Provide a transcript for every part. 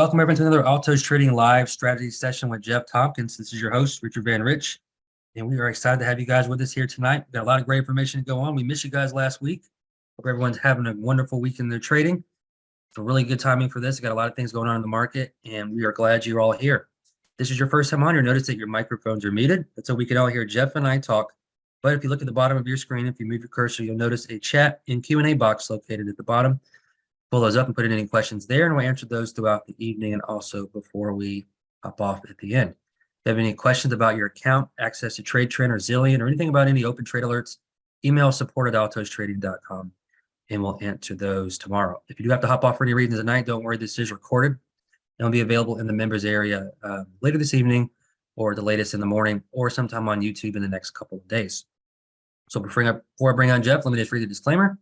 Welcome everyone to another Altos Trading Live strategy session with Jeff Tompkins. This is your host, Richard Van Rich, and we are excited to have you guys with us here tonight. We've got a lot of great information to go on. We missed you guys last week. Hope everyone's having a wonderful week in their trading. It's a really good timing for this. We've got a lot of things going on in the market, and we are glad you're all here. If this is your first time on, you'll notice that your microphones are muted. That's so we can all hear Jeff and I talk. But if you look at the bottom of your screen, if you move your cursor, you'll notice a chat and Q&A box located at the bottom. Pull those up and put in any questions there, and we'll answer those throughout the evening and also before we hop off at the end. If you have any questions about your account, access to Trade Trend or Zillion, or anything about any open trade alerts, email support@altostrading.com, and we'll answer those tomorrow. If you do have to hop off for any reason tonight, don't worry, this is recorded. And it'll be available in the members area later this evening or the latest in the morning or sometime on YouTube in the next couple of days. So before I bring on Jeff, let me just read the disclaimer.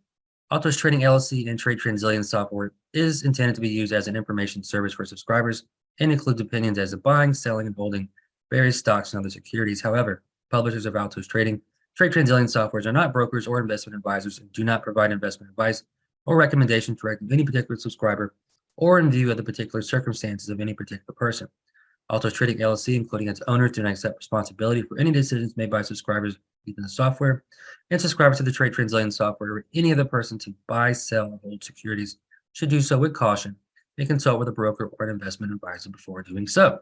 Altos Trading LLC and Trade Trend Zillion software is intended to be used as an information service for subscribers and includes opinions as to buying, selling, and holding various stocks and other securities. However, publishers of Altos Trading, Trade Trend Zillion softwares are not brokers or investment advisors and do not provide investment advice or recommendations directed to any particular subscriber or in view of the particular circumstances of any particular person. Altos Trading LLC, including its owners, do not accept responsibility for any decisions made by subscribers using the software, and subscribers to the Trade Trend Zillion software or any other person to buy, sell, or hold securities should do so with caution and consult with a broker or an investment advisor before doing so.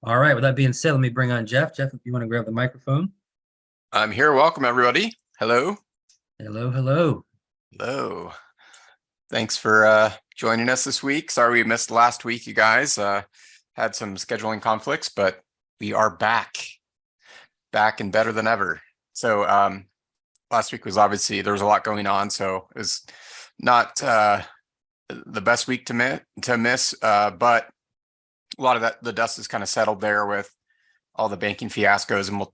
All right, with that being said, let me bring on Jeff. Jeff, if you want to grab the microphone. I'm here. Welcome, everybody. Hello. Hello, hello. Hello. Thanks for joining us this week. Sorry we missed last week, you guys. Had some scheduling conflicts, but we are back and better than ever. So last week was obviously, there was a lot going on, so it was not the best week to miss, but a lot of the dust is kind of settled there with all the banking fiascos, and we'll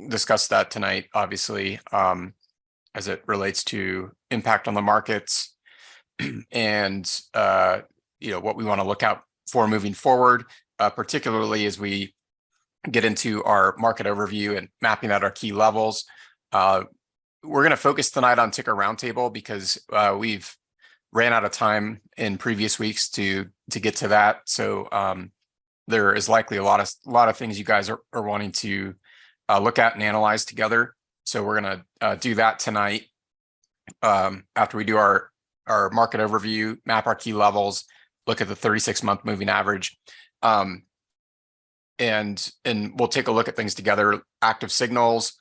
discuss that tonight, obviously, as it relates to impact on the markets and what we want to look out for moving forward, particularly as we get into our market overview and mapping out our key levels. We're going to focus tonight on ticker roundtable because we've ran out of time in previous weeks to get to that. So there is likely a lot of things you guys are wanting to look at and analyze together. So we're going to do that tonight after we do our market overview, map our key levels, look at the 36-month moving average. And we'll take a look at things together, active signals,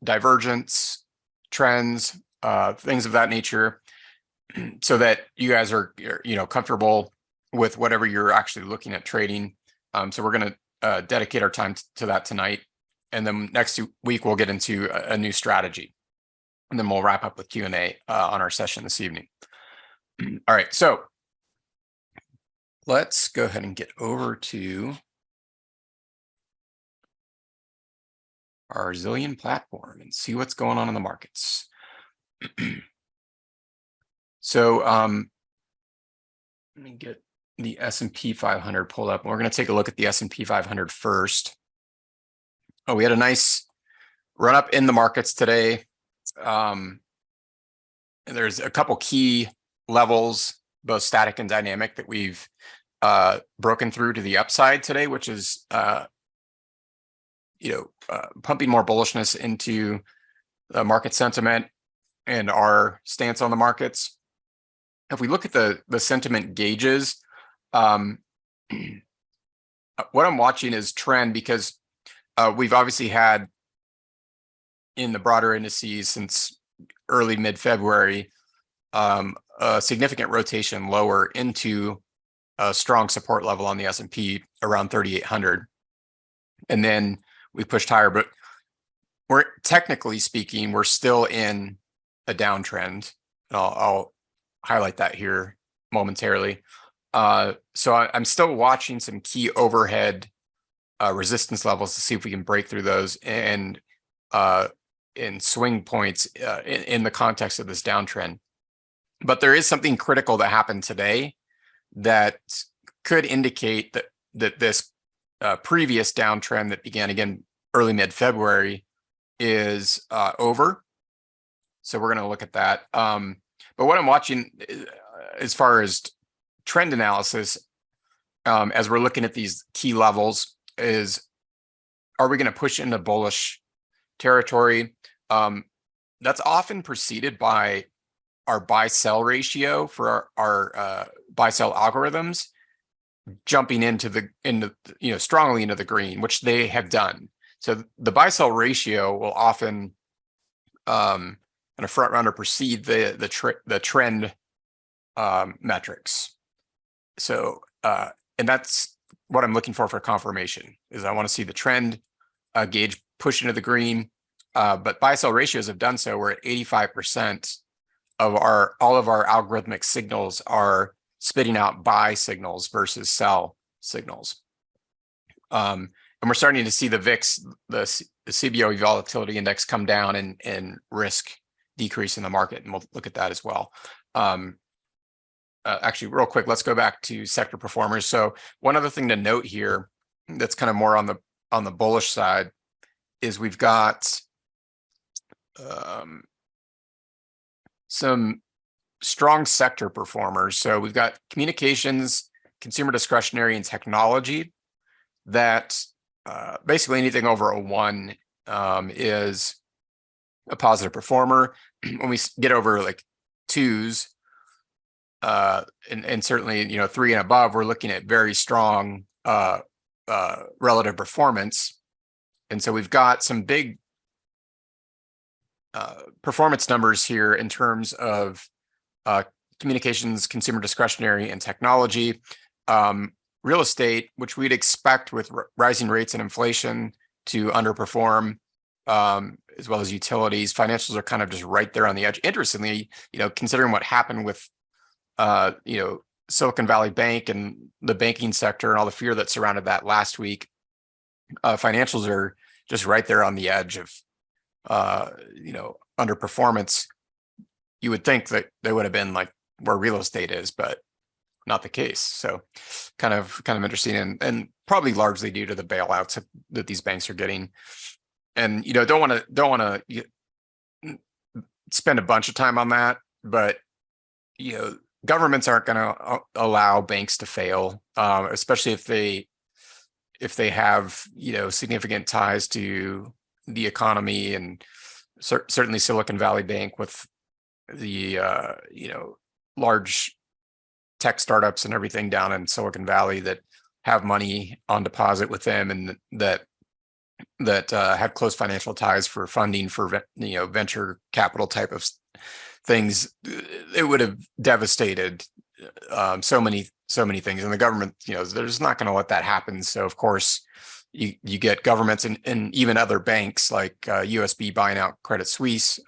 divergence, trends, things of that nature, so that you guys are comfortable with whatever you're actually looking at trading. So we're going to dedicate our time to that tonight. And then next week, we'll get into a new strategy. And then we'll wrap up with Q&A on our session this evening. All right, so let's go ahead and get over to our Zillion platform and see what's going on in the markets. So let me get the S&P 500 pulled up. We're going to take a look at the S&P 500 first. Oh, we had a nice run up in the markets today. And there's a couple key levels, both static and dynamic, that we've broken through to the upside today, which is pumping more bullishness into the market sentiment and our stance on the markets. If we look at the sentiment gauges, what I'm watching is trend, because we've obviously had in the broader indices since early mid-February a significant rotation lower into a strong support level on the S&P around 3,800, and then we pushed higher. But we're technically speaking, we're still in a downtrend. I'll highlight that here momentarily. So I'm still watching some key overhead resistance levels to see if we can break through those and in swing points in the context of this downtrend. But there is something critical that happened today that could indicate that this previous downtrend that began again early mid-February is over. So we're going to look at that. But what I'm watching as far as trend analysis, as we're looking at these key levels, is are we going to push into bullish territory? That's often preceded by our buy-sell ratio for our buy-sell algorithms jumping into strongly into the green, which they have done. So the buy-sell ratio will often kind of front run or precede the trend metrics. So and that's what I'm looking for confirmation, is I want to see the trend gauge push into the green. But buy-sell ratios have done so. We're at 85% of all of our algorithmic signals are spitting out buy signals versus sell signals. And we're starting to see the VIX, the CBOE volatility index, come down and risk decrease in the market. And we'll look at that as well. Actually, real quick, let's go back to sector performers. So one other thing to note here that's kind of more on the bullish side is we've got some strong sector performers. So we've got communications, consumer discretionary, and technology that basically anything over a 1 is a positive performer. When we get over like 2s, and certainly 3 and above, we're looking at very strong relative performance. And so we've got some big performance numbers here in terms of communications, consumer discretionary, and technology. Real estate, which we'd expect with rising rates and inflation to underperform, as well as utilities. Financials are kind of just right there on the edge. Interestingly, considering what happened with Silicon Valley Bank and the banking sector and all the fear that surrounded that last week, financials are just right there on the edge of underperformance. You would think that they would have been like where real estate is, but not the case. So kind of interesting, and probably largely due to the bailouts that these banks are getting. And don't want to spend a bunch of time on that, but governments aren't going to allow banks to fail, especially if they have significant ties to the economy, and certainly Silicon Valley Bank with the large tech startups and everything down in Silicon Valley that have money on deposit with them, and that have close financial ties for funding for venture capital type of things. It would have devastated so many things, and the government they're just not going to let that happen. So of course you get governments and even other banks like USB buying out Credit Suisse,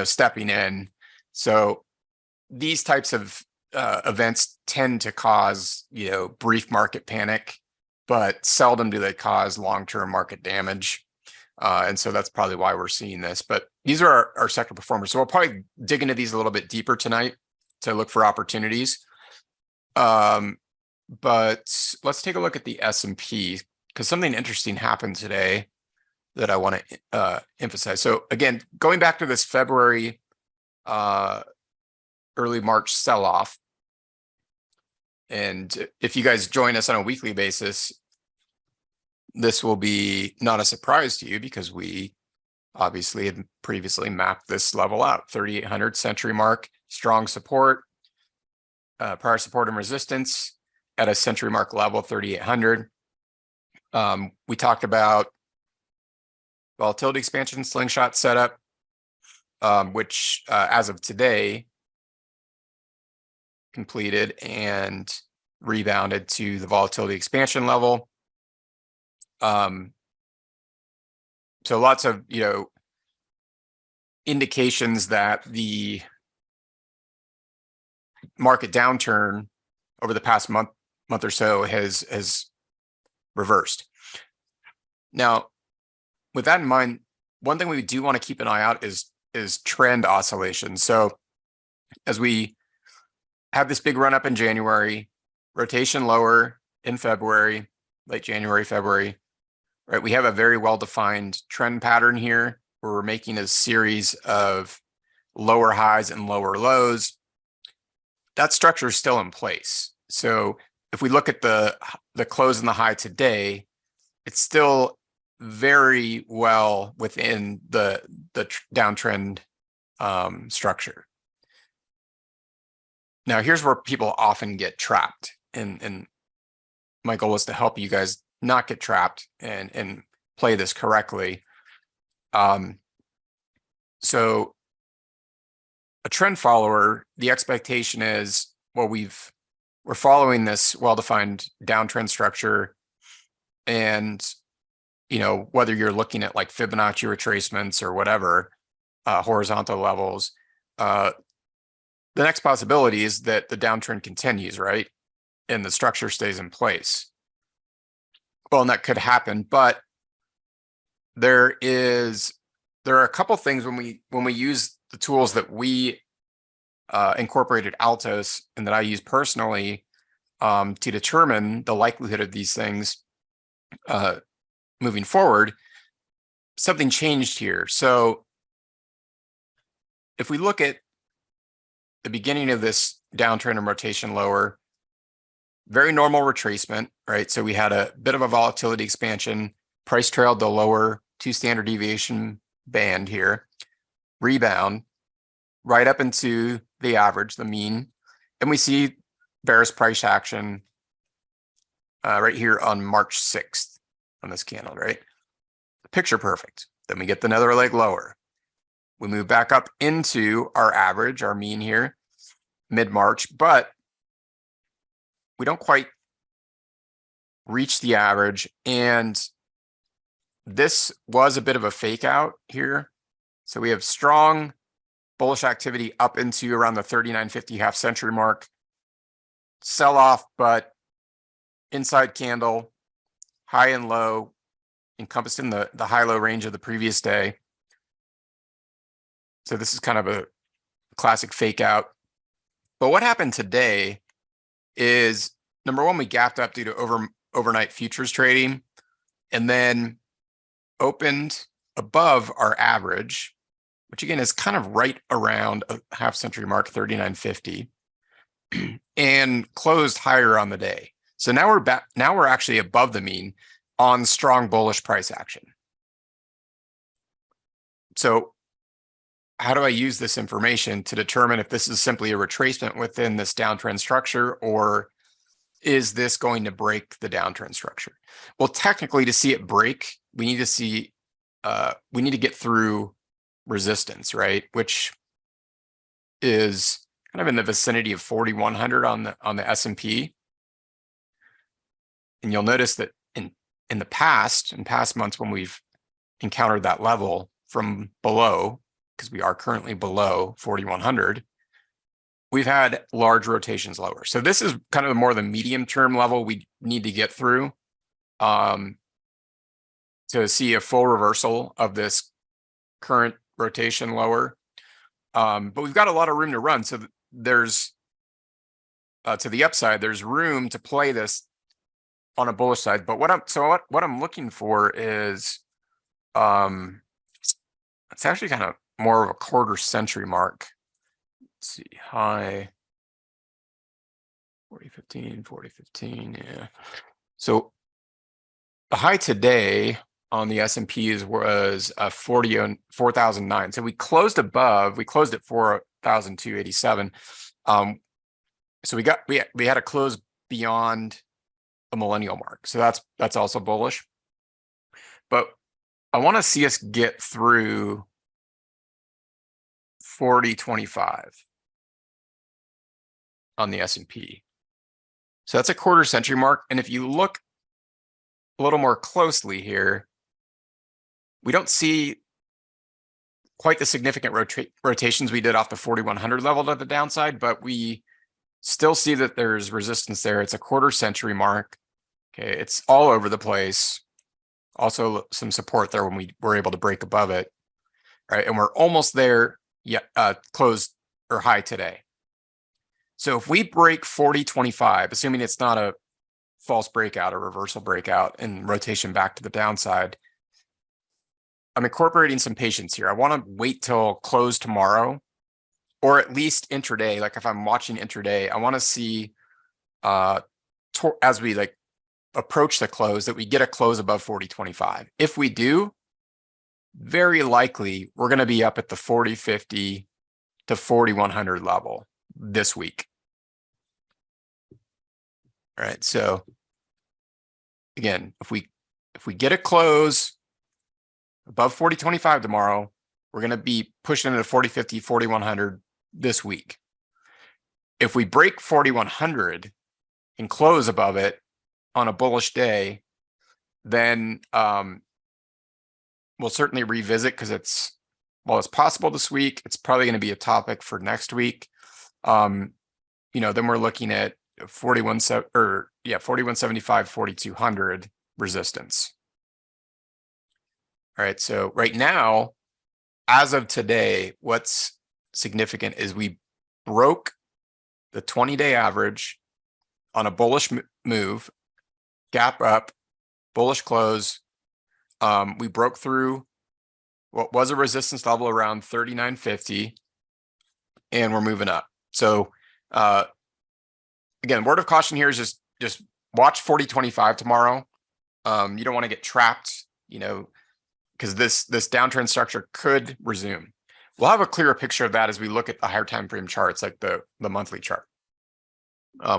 stepping in. So these types of events tend to cause brief market panic, but seldom do they cause long-term market damage. And so that's probably why we're seeing this. But these are our sector performers. So we'll probably dig into these a little bit deeper tonight to look for opportunities. But let's take a look at the S&P, because something interesting happened today that I want to emphasize. So again, going back to this February, early March sell-off, and if you guys join us on a weekly basis, this will be not a surprise to you, because we obviously had previously mapped this level out. 3,800 century mark, strong support, prior support and resistance at a century mark level, 3,800. We talked about volatility expansion slingshot setup, which as of today completed and rebounded to the volatility expansion level. So lots of indications that the market downturn over the past month or so has reversed. Now, with that in mind, one thing we do want to keep an eye out is trend oscillation. So as we have this big run up in January, rotation lower in February, late January, February, right? We have a very well-defined trend pattern here where we're making a series of lower highs and lower lows. that structure is still in place. So if we look at the close and the high today, it's still very well within the downtrend structure. Now, here's where people often get trapped, and my goal is to help you guys not get trapped and play this correctly. So a trend follower, the expectation is, well, we're following this well-defined downtrend structure, and whether you're looking at like Fibonacci retracements or whatever, horizontal levels, the next possibility is that the downtrend continues, right? And the structure stays in place. Well, and that could happen, but there are a couple things when we use the tools that we incorporated Altos and that I use personally to determine the likelihood of these things moving forward. Something changed here. So if we look at the beginning of this downtrend and rotation lower, very normal retracement, right? So we had a bit of a volatility expansion, price trailed the lower 2 standard deviation band here, rebound right up into the average, the mean, and we see bearish price action right here on March 6th on this candle, right? Picture perfect. Then we get another leg lower. We move back up into our average, our mean here, mid-March, but we don't quite reach the average, and this was a bit of a fake out here. So we have strong bullish activity up into around the 39.50 half century mark, sell off, but inside candle, high and low, encompassed in the high-low range of the previous day. So this is kind of a classic fake out. But what happened today is, number one, we gapped up due to overnight futures trading, and then opened above our average, which again is kind of right around a half century mark, 39.50, and closed higher on the day. So now we're back. Now we're actually above the mean on strong bullish price action. So how do I use this information to determine if this is simply a retracement within this downtrend structure, or is this going to break the downtrend structure? Well, technically, to see it break, we need to get through resistance, right? Which is kind of in the vicinity of 4,100 on the S&P. And you'll notice that in past months, when we've encountered that level from below, because we are currently below 4,100, we've had large rotations lower. So this is kind of more the medium term level we need to get through to see a full reversal of this current rotation lower. But we've got a lot of room to run. So there's to the upside, there's room to play this on a bullish side. But what I'm looking for is it's actually kind of more of a quarter century mark. Let's see, high 40.15, yeah. So the high today on the S&P was 4,009. So we closed at 4,287. So we had a close beyond a millennial mark. So that's also bullish. But I want to see us get through 40.25 on the S&P. So that's a quarter century mark. And if you look a little more closely here, we don't see quite the significant rotations we did off the 4,100 level to the downside, but we still see that there's resistance there. It's a quarter century mark. Okay, it's all over the place. Also some support there when we were able to break above it. Right, and we're almost there. Closed or high today. So if we break 40.25, assuming it's not a false breakout or reversal breakout and rotation back to the downside, I'm incorporating some patience here. I want to wait till close tomorrow or at least intraday. Like if I'm watching intraday, I want to see as we like approach the close that we get a close above 40.25. If we do, very likely we're going to be up at the 40.50 to 4100 level this week. All right, so again, if we get a close above 40.25 tomorrow, we're going to be pushing into 40.50, 4100 this week. If we break 4100 and close above it on a bullish day, then we'll certainly revisit, because it's possible this week. It's probably going to be a topic for next week. Then we're looking at 4175, 4200 resistance. All right, so right now, as of today, what's significant is we broke the 20-day average on a bullish move, gap up, bullish close. We broke through what was a resistance level around 39.50, and we're moving up. So again, word of caution here is just watch 40.25 tomorrow. You don't want to get trapped, because this downtrend structure could resume. We'll have a clearer picture of that as we look at the higher time frame charts, like the monthly chart,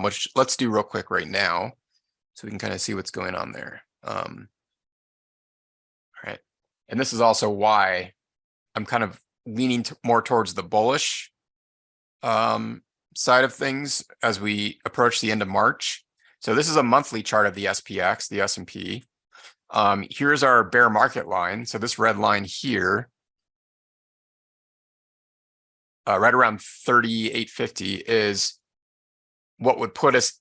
which let's do real quick right now, so we can kind of see what's going on there. All right, and this is also why I'm kind of leaning more towards the bullish side of things as we approach the end of March. So this is a monthly chart of the SPX, the S&P. Here's our bear market line. So this red line here, right around 38.50, is what would put us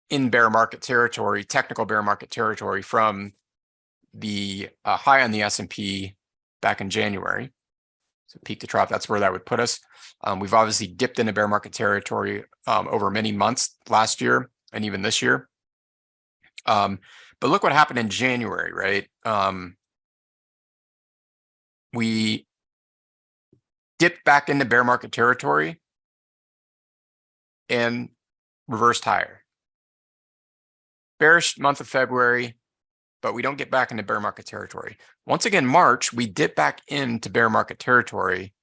in bear market territory, technical bear market territory, from the high on the S&P back in January. So peak to trough, that's where that would put us. We've obviously dipped into bear market territory over many months last year and even this year. But look what happened in January, right? We dipped back into bear market territory and reversed higher. Bearish month of February, but we don't get back into bear market territory. Once again, March, we dip back into bear market territory.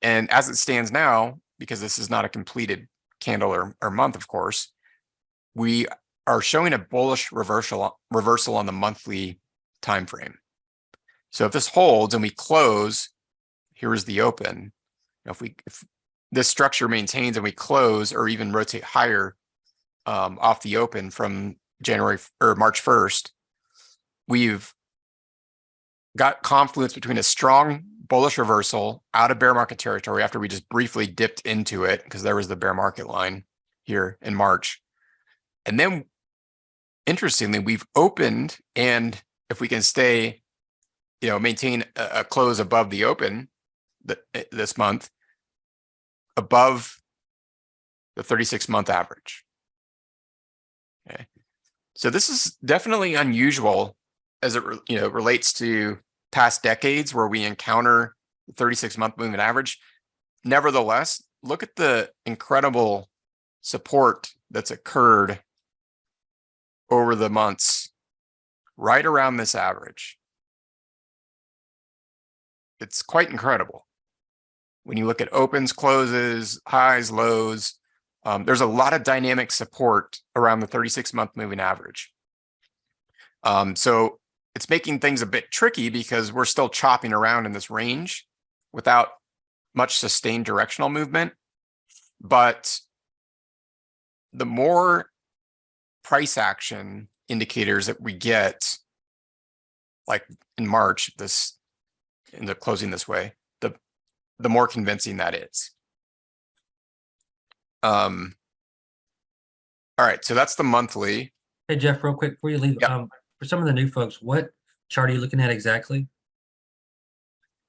And as it stands now, because this is not a completed candle or month, of course, we are showing a bullish reversal on the monthly time frame. So if this holds and we close, here is the open. If this structure maintains and we close or even rotate higher off the open from January or March 1st, we've got confluence between a strong bullish reversal out of bear market territory after we just briefly dipped into it, because there was the bear market line here in March. And then, interestingly, we've opened, and if we can stay, maintain a close above the open this month, above the 36-month average. Okay, so this is definitely unusual as it relates to past decades where we encounter the 36-month moving average. Nevertheless, look at the incredible support that's occurred over the months right around this average. It's quite incredible. When you look at opens, closes, highs, lows, there's a lot of dynamic support around the 36-month moving average. So it's making things a bit tricky because we're still chopping around in this range without much sustained directional movement. But the more price action indicators that we get, like in March, in the closing this way, the more convincing that is. All right, so that's the monthly. Hey, Jeff, real quick before you leave, Yep. For some of the new folks, what chart are you looking at exactly?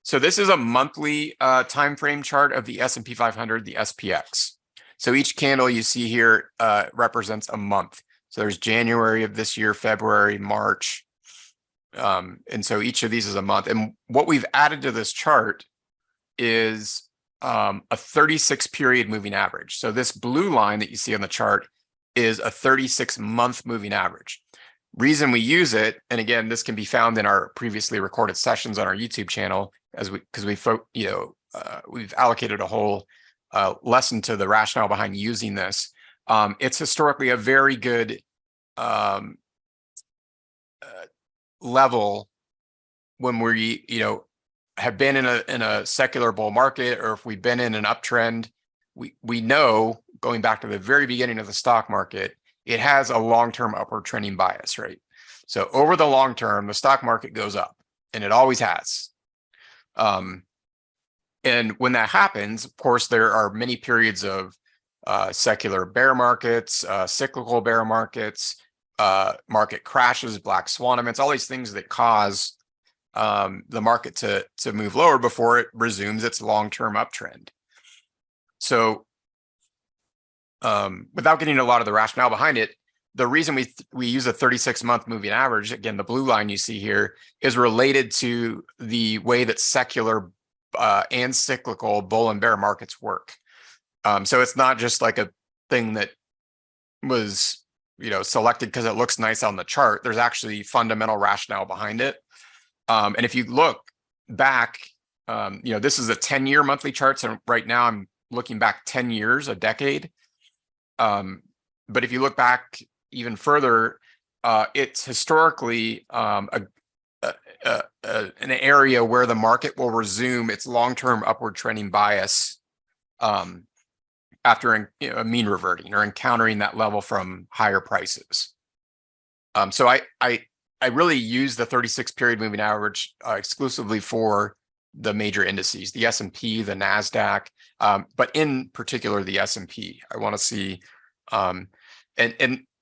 So this is a monthly time frame chart of the S&P 500, the SPX. So each candle you see here represents a month. So there's January of this year, February, March. And so each of these is a month. And what we've added to this chart is a 36 period moving average. So this blue line that you see on the chart is a 36-month moving average. Reason we use it, and again, this can be found in our previously recorded sessions on our YouTube channel, because we've allocated a whole lesson to the rationale behind using this. It's historically a very good level when we have been in a secular bull market, or if we've been in an uptrend. We know, going back to the very beginning of the stock market, it has a long-term upward trending bias, right? So over the long term, the stock market goes up, and it always has. And when that happens, of course, there are many periods of secular bear markets, cyclical bear markets, market crashes, black swan events, all these things that cause the market to move lower before it resumes its long-term uptrend. So without getting a lot of the rationale behind it, the reason we use a 36-month moving average, again, the blue line you see here, is related to the way that secular and cyclical bull and bear markets work. So it's not just like a thing that was selected because it looks nice on the chart. There's actually fundamental rationale behind it. And if you look back, this is a 10-year monthly chart. So right now I'm looking back 10 years, a decade. But if you look back even further, it's historically an area where the market will resume its long-term upward trending bias after a mean reverting or encountering that level from higher prices. So I really use the 36 period moving average exclusively for the major indices, the S&P, the NASDAQ, but in particular the S&P. I want to see, and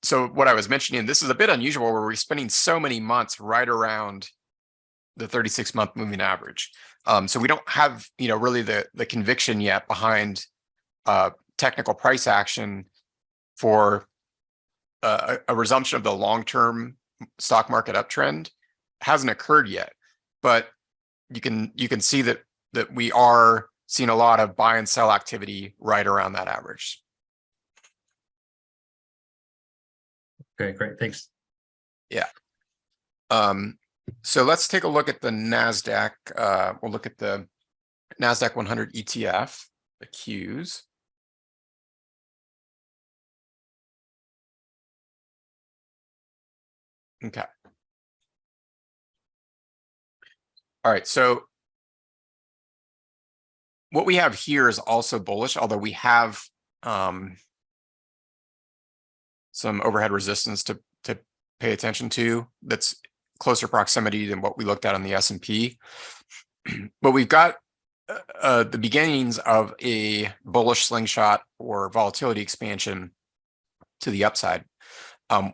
so what I was mentioning, this is a bit unusual where we're spending so many months right around the 36-month moving average. So we don't have really the conviction yet behind technical price action for a resumption of the long-term stock market uptrend. Hasn't occurred yet, but you can see that we are seeing a lot of buy and sell activity right around that average. Okay, great, thanks. Yeah. So let's take a look at the NASDAQ. We'll look at the NASDAQ 100 ETF, the Qs. Okay. All right, so what we have here is also bullish, although we have some overhead resistance to pay attention to that's closer proximity than what we looked at on the S&P. But we've got the beginnings of a bullish slingshot or volatility expansion to the upside.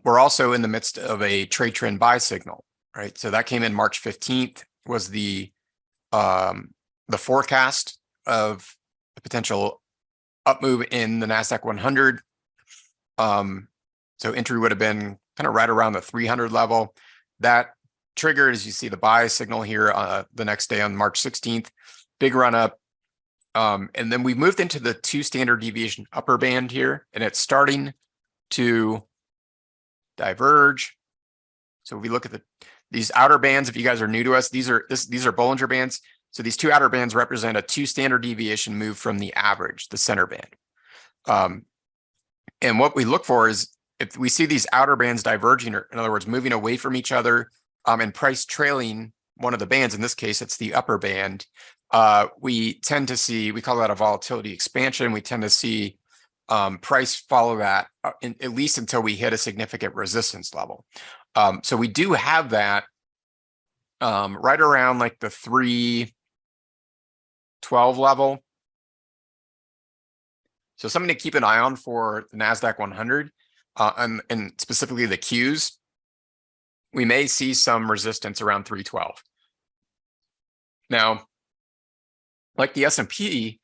We're also in the midst of a trade trend buy signal, right? So that came in March 15th, was the forecast of the potential up move in the NASDAQ 100. So entry would have been kind of right around the 300 level. That triggered, as you see, the buy signal here the next day on March 16th, big run up. And then we moved into the 2 standard deviation upper band here, and it's starting to diverge. So if we look at these outer bands, if you guys are new to us, these are Bollinger Bands. So these 2 outer bands represent a 2 standard deviation move from the average, the center band. And what we look for is if we see these outer bands diverging, or in other words, moving away from each other, and price trailing one of the bands, in this case, it's the upper band, we tend to see, we call that a volatility expansion. We tend to see price follow that at least until we hit a significant resistance level. So we do have that right around like the 312 level. So something to keep an eye on for the NASDAQ 100 and specifically the Qs. We may see some resistance around 312. Now, like the S&P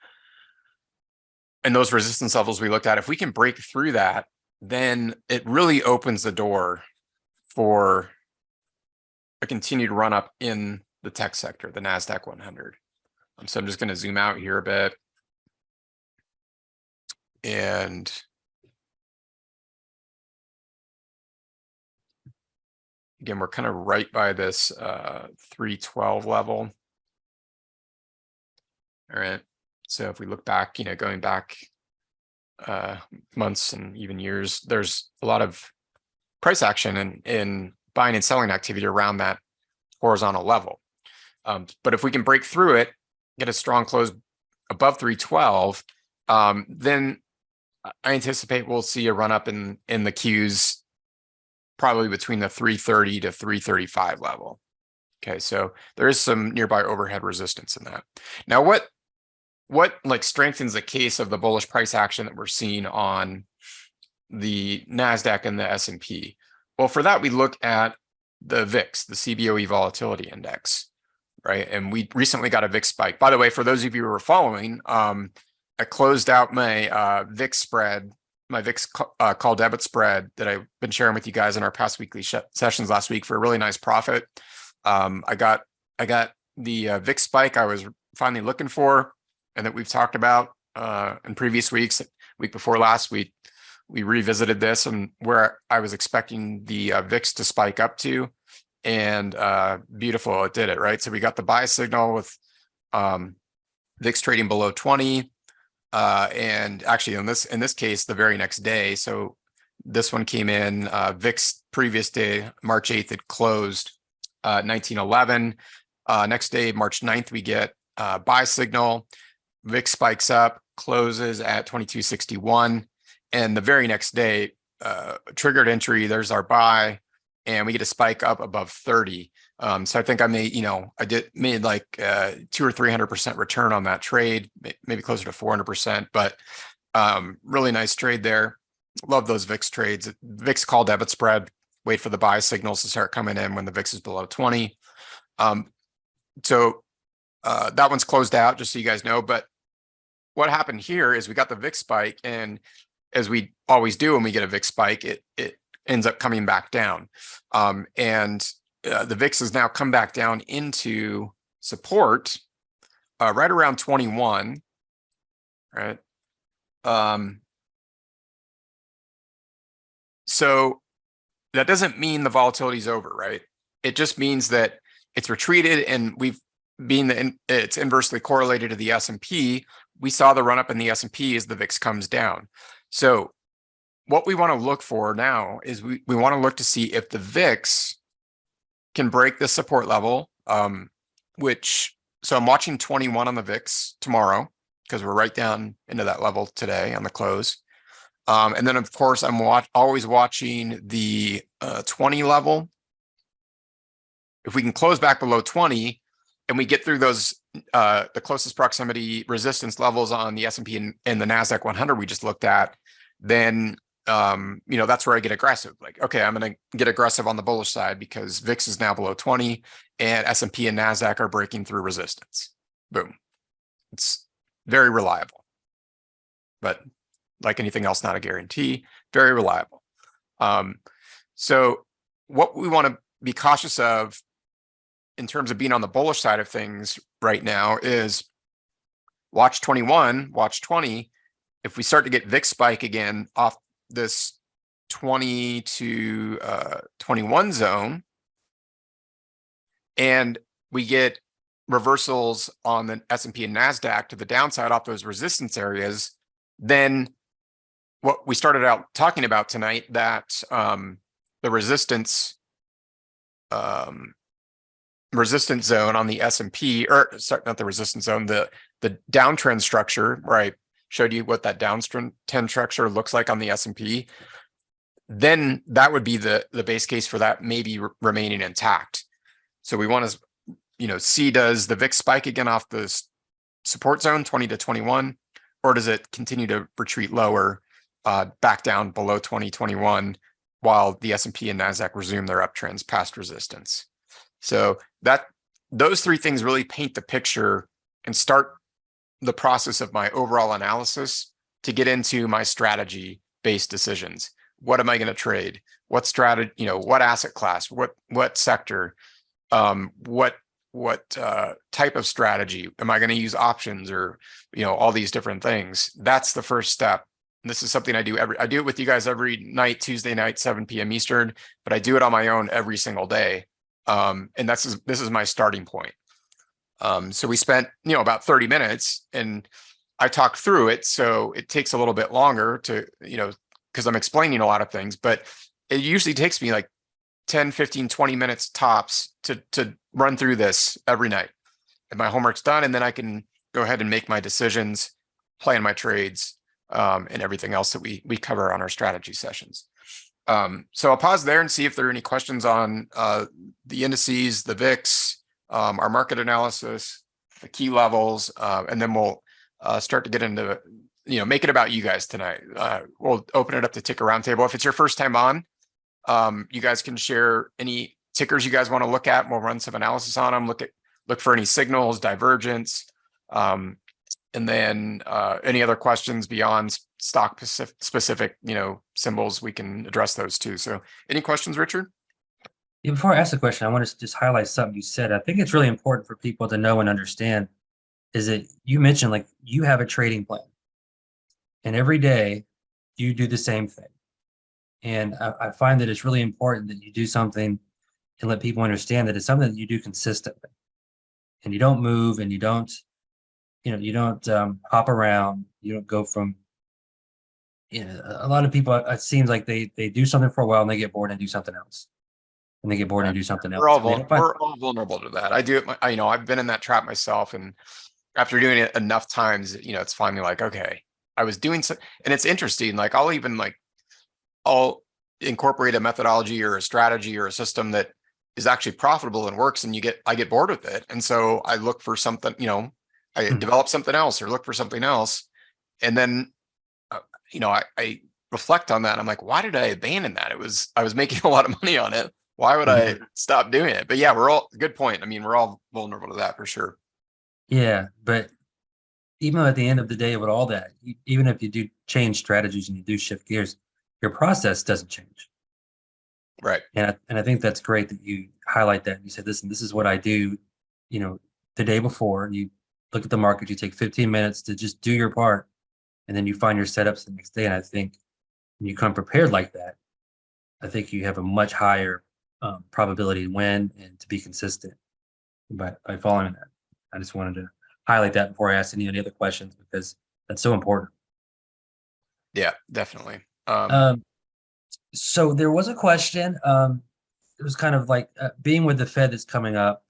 and those resistance levels we looked at, if we can break through that, then it really opens the door for a continued run up in the tech sector, the NASDAQ 100. So I'm just going to zoom out here a bit. And again, we're kind of right by this 312 level. All right. So if we look back, going back months and even years, there's a lot of price action in buying and selling activity around that horizontal level. But if we can break through it, get a strong close above 312, then I anticipate we'll see a run up in the Qs, probably between the 330 to 335 level. Okay, so there is some nearby overhead resistance in that. Now, what like strengthens the case of the bullish price action that we're seeing on the NASDAQ and the S&P? Well, for that, we look at the VIX, the CBOE volatility index, right? And we recently got a VIX spike. By the way, for those of you who are following, I closed out my VIX spread, my VIX call debit spread that I've been sharing with you guys in our past weekly sessions last week for a really nice profit. I got the VIX spike I was finally looking for, and that we've talked about in previous weeks. Week before last, we revisited this and where I was expecting the VIX to spike up to, and beautiful, it did it, right? So we got the buy signal with VIX trading below 20, and actually in this case, the very next day. So this one came in, VIX previous day, March 8th, it closed 1911. Next day, March 9th, we get buy signal. VIX spikes up, closes at 2261. And the very next day, triggered entry, there's our buy, and we get a spike up above 30. So I think I made, made like 200 or 300% return on that trade, maybe closer to 400%, but really nice trade there. Love those VIX trades. VIX call debit spread, wait for the buy signals to start coming in when the VIX is below 20. So that one's closed out, just so you guys know. But what happened here is we got the VIX spike, and as we always do when we get a VIX spike, it ends up coming back down. And the VIX has now come back down into support right around 21, right? So that doesn't mean the volatility is over, right? It just means that it's retreated, and it's inversely correlated to the S&P. We saw the run up in the S&P as the VIX comes down. So what we want to look for now is we want to look to see if the VIX can break this support level, so I'm watching 21 on the VIX tomorrow because we're right down into that level today on the close. And then of course I'm always watching the 20 level. If we can close back below 20 and we get through those the closest proximity resistance levels on the S&P and the NASDAQ 100 we just looked at, then that's where I get aggressive. Like, okay, I'm going to get aggressive on the bullish side because VIX is now below 20 and S&P and NASDAQ are breaking through resistance. Boom. It's very reliable, but like anything else, not a guarantee, very reliable. So what we want to be cautious of in terms of being on the bullish side of things right now is watch 21, watch 20. If we start to get VIX spike again off this 20 to 21 zone, and we get reversals on the S&P and NASDAQ to the downside off those resistance areas, then what we started out talking about tonight, that the resistance zone on the S&P, or sorry, not the resistance zone, the downtrend structure, where I showed you what that downtrend structure looks like on the S&P, then that would be the base case for that maybe remaining intact. So we want to, see, does the VIX spike again off the support zone 20 to 21, or does it continue to retreat lower, back down below 2021, while the S&P and NASDAQ resume their uptrends past resistance? So those three things really paint the picture and start the process of my overall analysis to get into my strategy-based decisions. What am I going to trade? What strategy, what asset class, what sector, what type of strategy? Am I going to use options or, all these different things? That's the first step this is something I do it with you guys every night, Tuesday night, 7 p.m. Eastern, but I do it on my own every single day. And this is my starting point. So we spent, about 30 minutes and I talked through it. So it takes a little bit longer to, because I'm explaining a lot of things, but it usually takes me like 10, 15, 20 minutes tops to run through this every night. And my homework's done, and then I can go ahead and make my decisions, plan my trades, and everything else that we cover on our strategy sessions. So I'll pause there and see if there are any questions on the indices, the VIX, our market analysis, the key levels, and then we'll start to get into, make it about you guys tonight. We'll open it up to Ticker Roundtable. If it's your first time on, you guys can share any tickers you guys want to look at. We'll run some analysis on them, look for any signals, divergence, and then any other questions beyond stock specific, symbols, we can address those too. So any questions, Richard? Yeah, before I ask the question, I want to just highlight something you said. I think it's really important for people to know and understand is that you mentioned like you have a trading plan and every day you do the same thing. And I find that it's really important that you do something and let people understand that it's something that you do consistently and you don't move and you don't hop around. You don't go from, a lot of people, it seems like they do something for a while and they get bored and do something else. And they get bored and do something else. We're all vulnerable to that. I do it. I've been in that trap myself. And after doing it enough times, it's finally like, okay, I was doing so. And it's interesting. Like I'll incorporate a methodology or a strategy or a system that is actually profitable and works. And I get bored with it. And so I look for something, I develop something else or look for something else. And then, I reflect on that. And I'm like, why did I abandon that? I was making a lot of money on it. Why would I stop doing it? But yeah, good point. I mean, we're all vulnerable to that for sure. Yeah. But even at the end of the day with all that, even if you do change strategies and you do shift gears, your process doesn't change. Right. And I think that's great that you highlight that. You said, listen, this is what I do, the day before. You look at the market, you take 15 minutes to just do your part, and then you find your setups the next day. And I think when you come prepared like that, I think you have a much higher probability to win and to be consistent by following that. I just wanted to highlight that before I ask any other questions because that's so important. Yeah, definitely. So there was a question. It was kind of like being with the Fed that's coming up.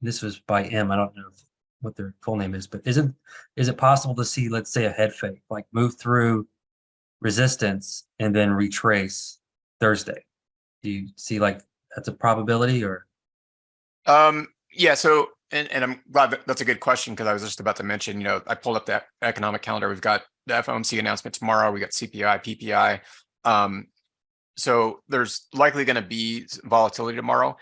This was by M. I don't know what their full name is, but is it possible to see, let's say, a head fake, like move through resistance and then retrace Thursday? Do you see like that's a probability or? Yeah. So, and I'm glad that's a good question because I was just about to mention, I pulled up that economic calendar. We've got the FOMC announcement tomorrow. We got CPI, PPI. So there's likely going to be volatility tomorrow.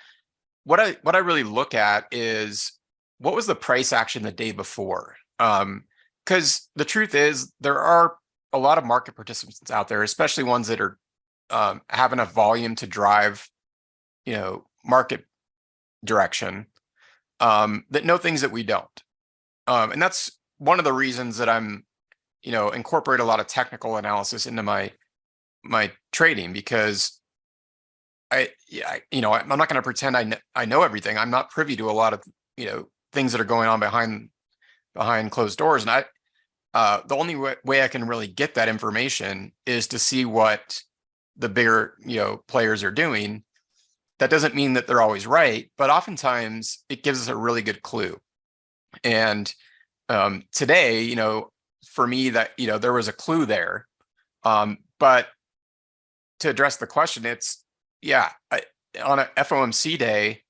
What I really look at is what was the price action the day before? Because the truth is there are a lot of market participants out there, especially ones that are have enough volume to drive, market direction, that know things that we don't. And that's one of the reasons that I'm, incorporate a lot of technical analysis into my trading because I'm not going to pretend I know everything. I'm not privy to a lot of, things that are going on behind closed doors. And the only way I can really get that information is to see what the bigger, players are doing. That doesn't mean that they're always right, but oftentimes it gives us a really good clue. And today, for me that, there was a clue there. But to address the question, it's, on a FOMC day,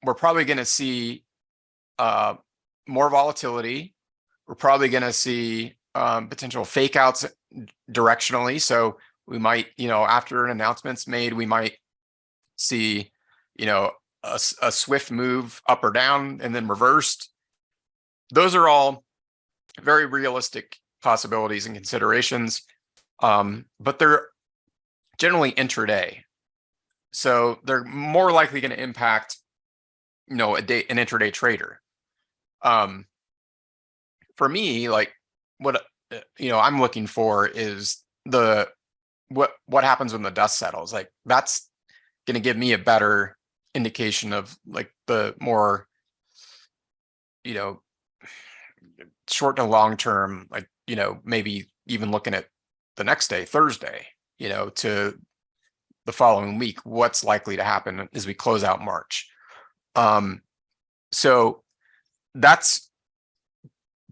we're probably going to see more volatility. We're probably going to see potential fake outs directionally. So we might, after an announcement's made, we might see, a swift move up or down and then reversed. Those are all very realistic possibilities and considerations, but they're generally intraday. So they're more likely going to impact, an intraday trader. For me, like what I'm looking for is what happens when the dust settles. Like that's going to give me a better indication of like the more, short to long term, like, maybe even looking at the next day, Thursday, to the following week, what's likely to happen as we close out March. So that's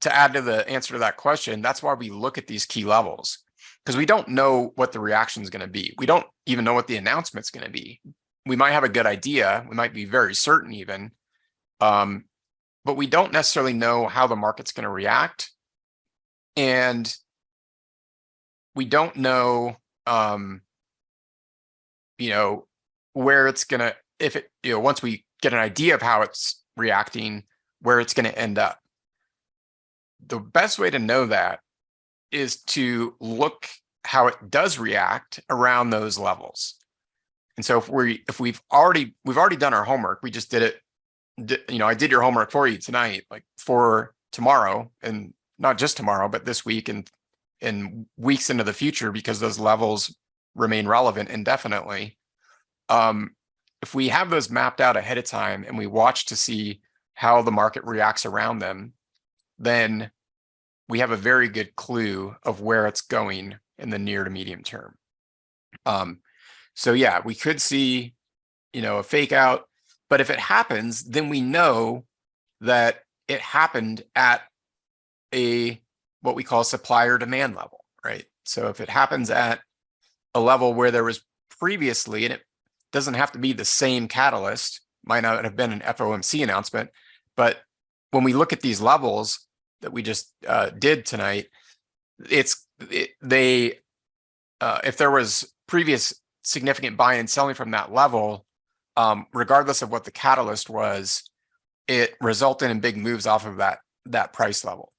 to add to the answer to that question. That's why we look at these key levels, because we don't know what the reaction is going to be. We don't even know what the announcement's going to be. We might have a good idea. We might be very certain even, but we don't necessarily know how the market's going to react. And we don't know, where it's going to, if it, once we get an idea of how it's reacting, where it's going to end up. The best way to know that is to look how it does react around those levels. And so if we've already done our homework, we just did it, I did your homework for you tonight, like for tomorrow, and not just tomorrow, but this week and weeks into the future, because those levels remain relevant indefinitely. If we have those mapped out ahead of time and we watch to see how the market reacts around them, then we have a very good clue of where it's going in the near to medium term. So yeah, we could see, a fake out, but if it happens, then we know that it happened at what we call supplier demand level, right? So if it happens at a level where there was previously, and it doesn't have to be the same catalyst, might not have been an FOMC announcement, but when we look at these levels that we just did tonight, if there was previous significant buying and selling from that level, regardless of what the catalyst was, it resulted in big moves off of that price level.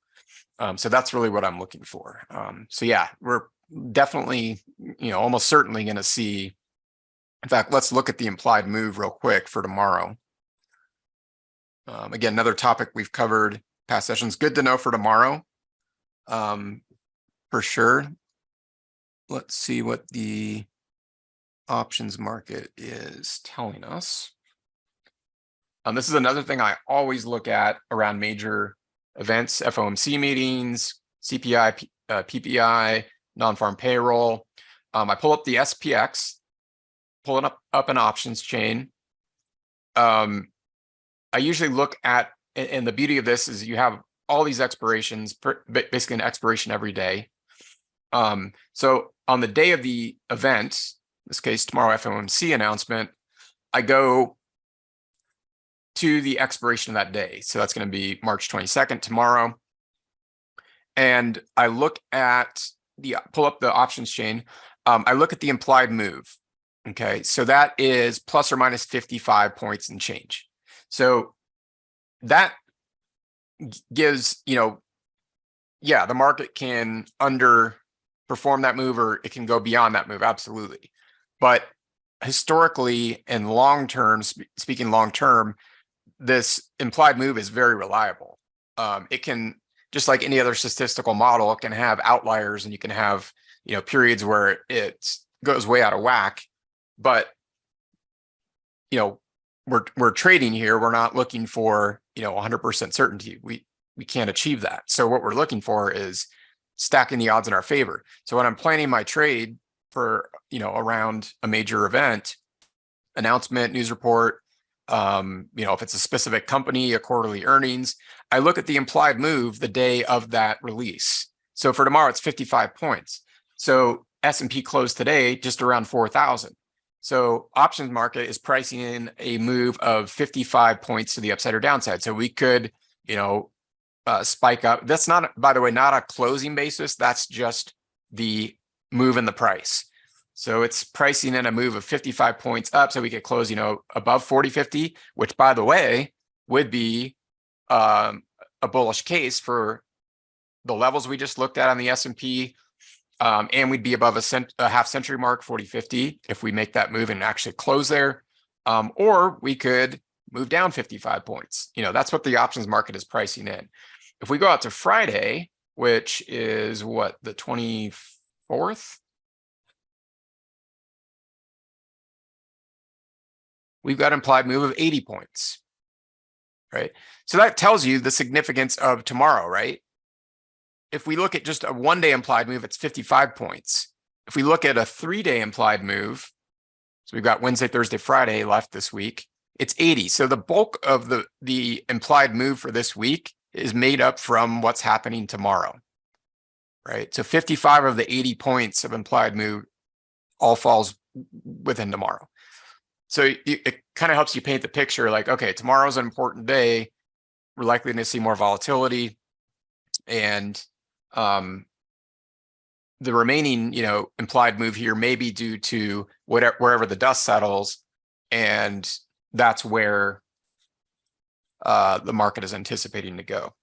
So that's really what I'm looking for. So yeah, we're definitely, almost certainly going to see. In fact, let's look at the implied move real quick for tomorrow. Again, another topic we've covered past sessions. Good to know for tomorrow, for sure. Let's see what the options market is telling us. This is another thing I always look at around major events: FOMC meetings, CPI, PPI, non-farm payroll. I pull up the SPX, pulling up an options chain. I usually look at, and the beauty of this is you have all these expirations, basically an expiration every day. So on the day of the event, in this case, tomorrow FOMC announcement, I go to the expiration of that day. So that's going to be March 22nd, tomorrow. And I look at pull up the options chain. I look at the implied move. Okay, so that is plus or minus 55 points and change. So that gives, yeah, the market can underperform that move, or it can go beyond that move, absolutely. But historically and long-term, speaking long-term, this implied move is very reliable. It can, just like any other statistical model, it can have outliers, and you can have, periods where it goes way out of whack. But, we're trading here. We're not looking for, 100% certainty. We can't achieve that. So what we're looking for is stacking the odds in our favor. So when I'm planning my trade for, around a major event, announcement, news report, if it's a specific company, a quarterly earnings, I look at the implied move the day of that release. So for tomorrow, it's 55 points. So S&P closed today just around 4,000. So options market is pricing in a move of 55 points to the upside or downside. So we could, spike up. That's not, by the way, not a closing basis. That's just the move in the price. So it's pricing in a move of 55 points up. So we could close, above 40.50, which, by the way, would be a bullish case for the levels we just looked at on the S&P. And we'd be above a half century mark, 40.50, if we make that move and actually close there. Or we could move down 55 points. That's what the options market is pricing in. If we go out to Friday, which is what, the 24th? We've got implied move of 80 points, right? So that tells you the significance of tomorrow, right? If we look at just a 1-day implied move, it's 55 points. If we look at a 3-day implied move, so we've got Wednesday, Thursday, Friday left this week, it's 80. So the bulk of the implied move for this week is made up from what's happening tomorrow, right? So 55 of the 80 points of implied move all falls within tomorrow. So it kind of helps you paint the picture like, okay, tomorrow's an important day. We're likely to see more volatility, and the remaining, implied move here may be due to wherever the dust settles, and that's where the market is anticipating to go.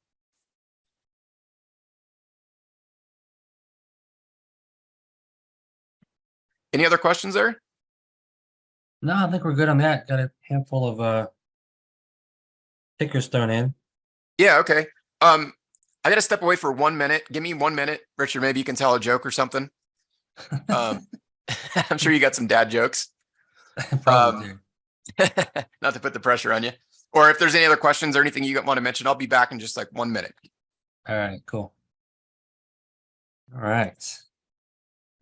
Any other questions there? No, I think we're good on that. Got a handful of tickers thrown in. Yeah, okay. I got to step away for 1 minute. Give me 1 minute. Richard, maybe you can tell a joke or something. I'm sure you got some dad jokes. Probably do. Not to put the pressure on you. Or if there's any other questions or anything you want to mention, I'll be back in just like 1 minute. All right, cool. All right.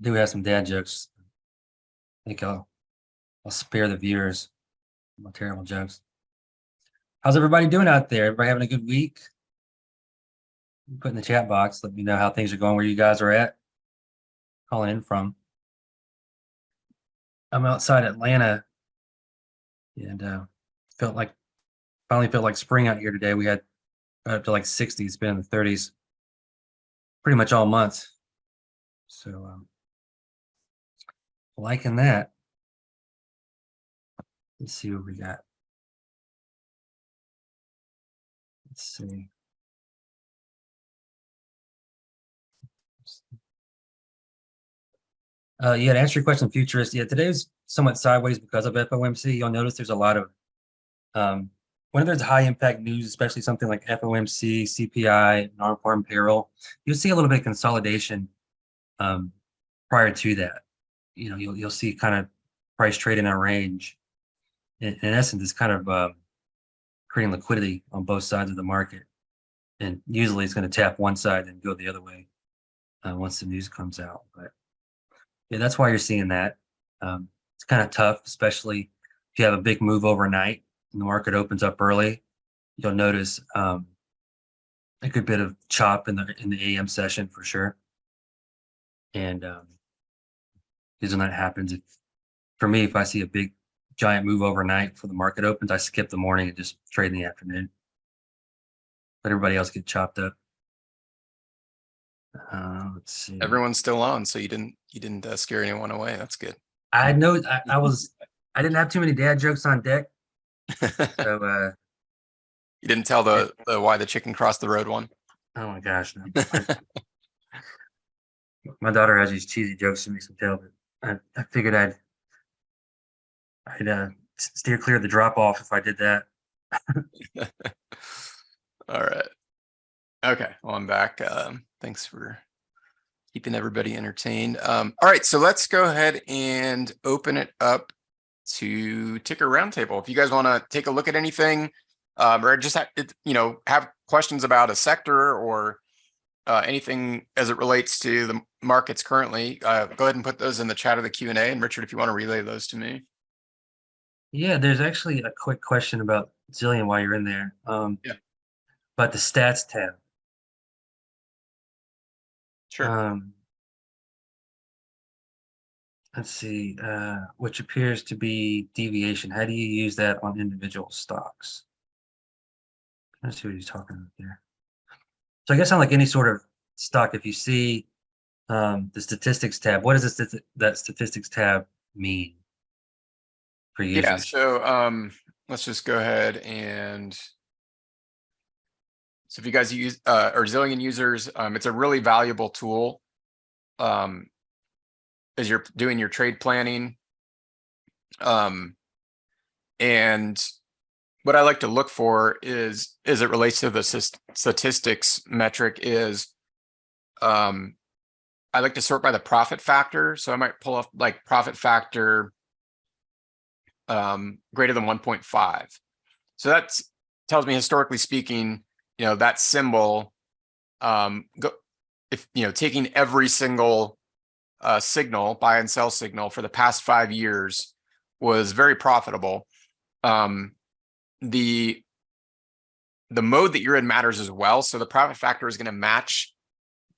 Do have some dad jokes. I think I'll spare the viewers my terrible jokes. How's everybody doing out there? Everybody having a good week? Put in the chat box. Let me know how things are going, where you guys are at. Calling in from. I'm outside Atlanta, and finally felt like spring out here today. We had up to like 60s, it's been in the 30s pretty much all month. So liking that. Let's see what we got. Let's see. Yeah, to answer your question, futurist. Yeah, today's somewhat sideways because of FOMC. You'll notice there's a lot of whenever there's high impact news, especially something like FOMC, CPI, non-farm payroll, you'll see a little bit of consolidation prior to that. You'll see kind of price trade in a range. In essence, it's kind of creating liquidity on both sides of the market, and usually it's going to tap one side and go the other way once the news comes out. But yeah, that's why you're seeing that. It's kind of tough, especially if you have a big move overnight and the market opens up early. You'll notice a good bit of chop in the AM session for sure. And when that happens, for me, if I see a big giant move overnight before the market opens, I skip the morning and just trade in the afternoon. Let everybody else get chopped up. Let's see. Everyone's still on, so you didn't scare anyone away. That's good. I know I didn't have too many dad jokes on deck. So you didn't tell the why the chicken crossed the road one. Oh my gosh, no. My daughter has these cheesy jokes to make some tell, but I figured I'd steer clear of the drop off if I did that. All right. Okay, well, I'm back. Thanks for keeping everybody entertained. All right, so let's go ahead and open it up to Ticker Roundtable. If you guys want to take a look at anything, or just have questions about a sector or anything as it relates to the markets currently, go ahead and put those in the chat of the Q&A. And Richard, if you want to relay those to me. Yeah, there's actually a quick question about Zillion while you're in there. Yeah. About the stats tab. Sure. Let's see, which appears to be deviation. How do you use that on individual stocks? Let's see what he's talking about there. So I guess on like any sort of stock, if you see the statistics tab, what does that statistics tab mean for users? Yeah, so let's just go ahead and so if you guys use or Zillion users, it's a really valuable tool as you're doing your trade planning. And what I like to look for is, as it relates to the statistics metric, is I like to sort by the profit factor. So I might pull up like profit factor greater than 1.5. So that tells me, historically speaking, that symbol, taking every single signal, buy and sell signal for the past 5 years was very profitable. The mode that you're in matters as well. So the profit factor is going to match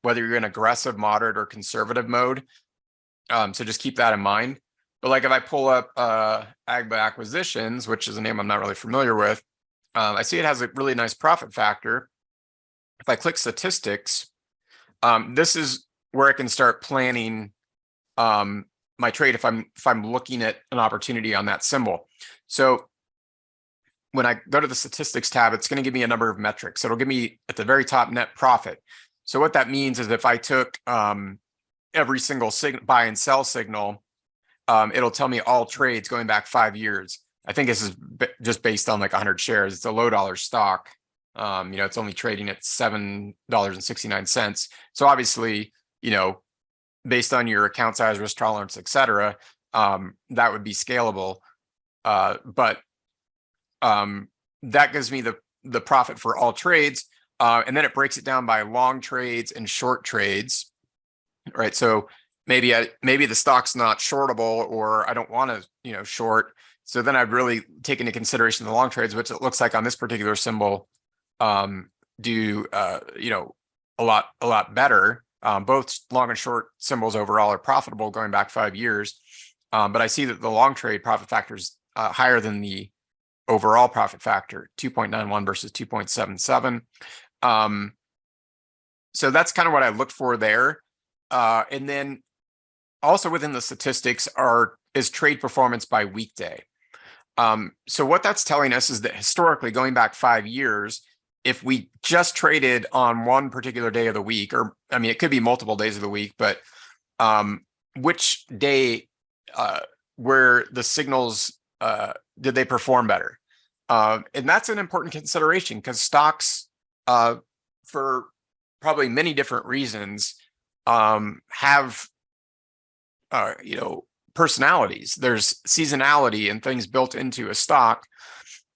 whether you're in aggressive, moderate, or conservative mode. So just keep that in mind. But like if I pull up Agba Acquisitions, which is a name I'm not really familiar with, I see it has a really nice profit factor. If I click statistics, this is where I can start planning my trade if I'm looking at an opportunity on that symbol. So when I go to the statistics tab, it's going to give me a number of metrics. It'll give me at the very top net profit. So what that means is if I took every single buy and sell signal, it'll tell me all trades going back 5 years. I think this is just based on like 100 shares. It's a low dollar stock. It's only trading at $7.69. So obviously, based on your account size, risk tolerance, etc., that would be scalable. But that gives me the profit for all trades. And then it breaks it down by long trades and short trades, right? So maybe the stock's not shortable, or I don't want to, short. So then I'd really take into consideration the long trades, which it looks like on this particular symbol do a lot better. Both long and short symbols overall are profitable going back 5 years. But I see that the long trade profit factor is higher than the overall profit factor, 2.91 versus 2.77. So that's kind of what I looked for there. And then also within the statistics is trade performance by weekday. So what that's telling us is that historically, going back 5 years, if we just traded on one particular day of the week, or it could be multiple days of the week, but which day where the signals did they perform better? And that's an important consideration, because stocks, for probably many different reasons, have personalities. There's seasonality and things built into a stock.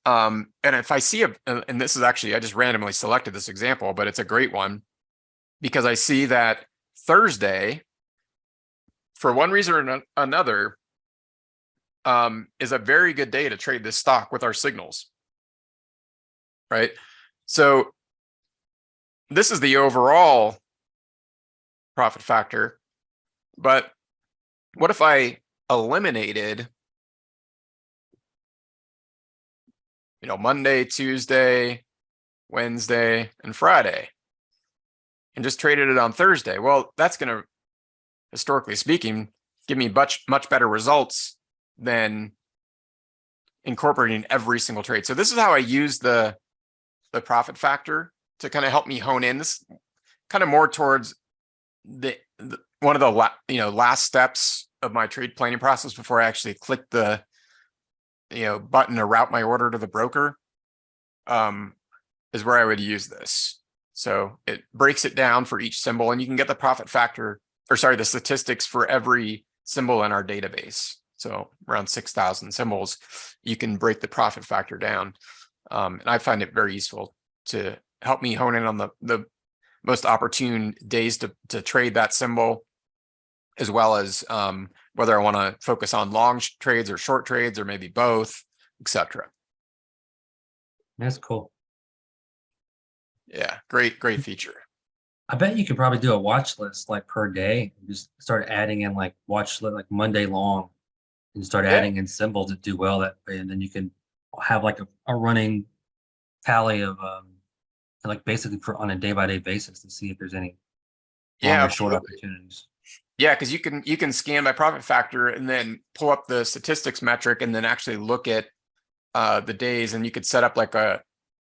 And if I see and this is actually, I just randomly selected this example, but it's a great one, because I see that Thursday, for one reason or another, is a very good day to trade this stock with our signals, right? So this is the overall profit factor, but what if I eliminated, Monday, Tuesday, Wednesday, and Friday, and just traded it on Thursday? Well, that's going to, historically speaking, give me much better results than incorporating every single trade. So this is how I use the profit factor to kind of help me hone in. This kind of more towards one of the last steps of my trade planning process before I actually click the button to route my order to the broker, is where I would use this. So it breaks it down for each symbol, and you can get the profit factor, the statistics for every symbol in our database. So around 6,000 symbols, you can break the profit factor down. And I find it very useful to help me hone in on the most opportune days to trade that symbol, as well as whether I want to focus on long trades or short trades, or maybe both, etc. That's cool. Yeah, great feature. I bet you could probably do a watch list like per day. Just start adding in like watch list, like Monday long, and start adding in symbols that do well that way, and then you can have like a running tally of like basically on a day-by-day basis to see if there's any long or short opportunities. Yeah, because you can scan by profit factor and then pull up the statistics metric, and then actually look at the days, and you could set up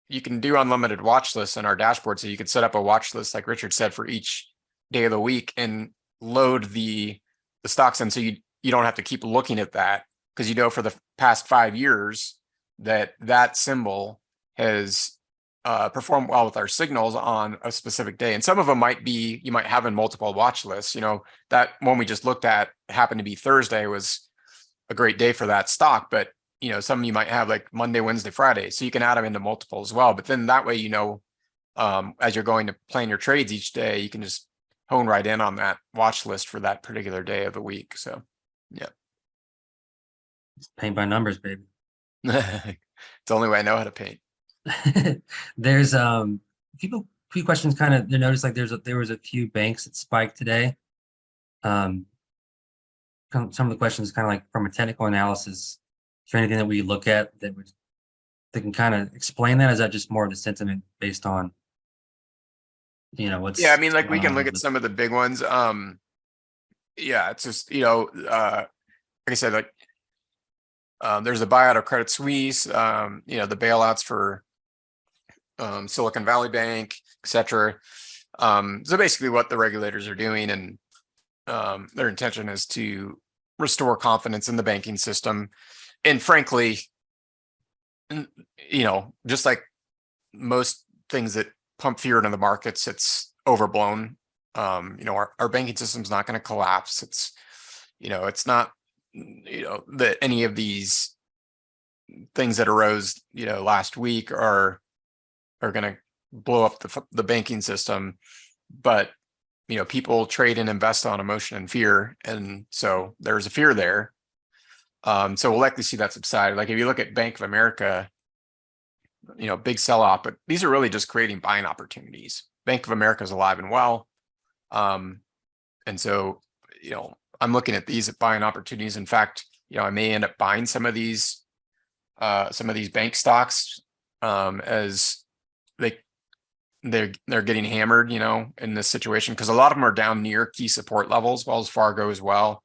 you can do unlimited watch lists in our dashboard. So you could set up a watch list, like Richard said, for each day of the week, and load the stocks in, so you don't have to keep looking at that, because for the past 5 years that symbol has perform well with our signals on a specific day. And some of them might be, you might have in multiple watch lists. That one we just looked at happened to be Thursday, was a great day for that stock. But, some you might have like Monday, Wednesday, Friday. So you can add them into multiple as well. But then that way, as you're going to plan your trades each day, you can just hone right in on that watch list for that particular day of the week. So, yeah. It's paint by numbers, baby. It's the only way I know how to paint. There's few questions kind of, you notice like there was a few banks that spiked today. Some of the questions kind of like from a technical analysis, is there anything that we look at that can kind of explain that? Is that just more of the sentiment based on what's Yeah, I mean, like we going can on look with at some of the big ones. Yeah, it's just, like I said, like there's a buyout of Credit Suisse, the bailouts for Silicon Valley Bank, etc. So basically what the regulators are doing, and their intention is to restore confidence in the banking system. And frankly, just like most things that pump fear into the markets, it's overblown. Our banking system's not going to collapse. It's not, that any of these things that arose, last week are going to blow up the banking system. But, people trade and invest on emotion and fear. And so there's a fear there. So we'll likely see that subside. Like if you look at Bank of America, big sell-off, but these are really just creating buying opportunities. Bank of America is alive and well. And so, I'm looking at these buying opportunities. In fact, I may end up buying some of these bank stocks as they're getting hammered, in this situation, because a lot of them are down near key support levels. Wells Fargo as well.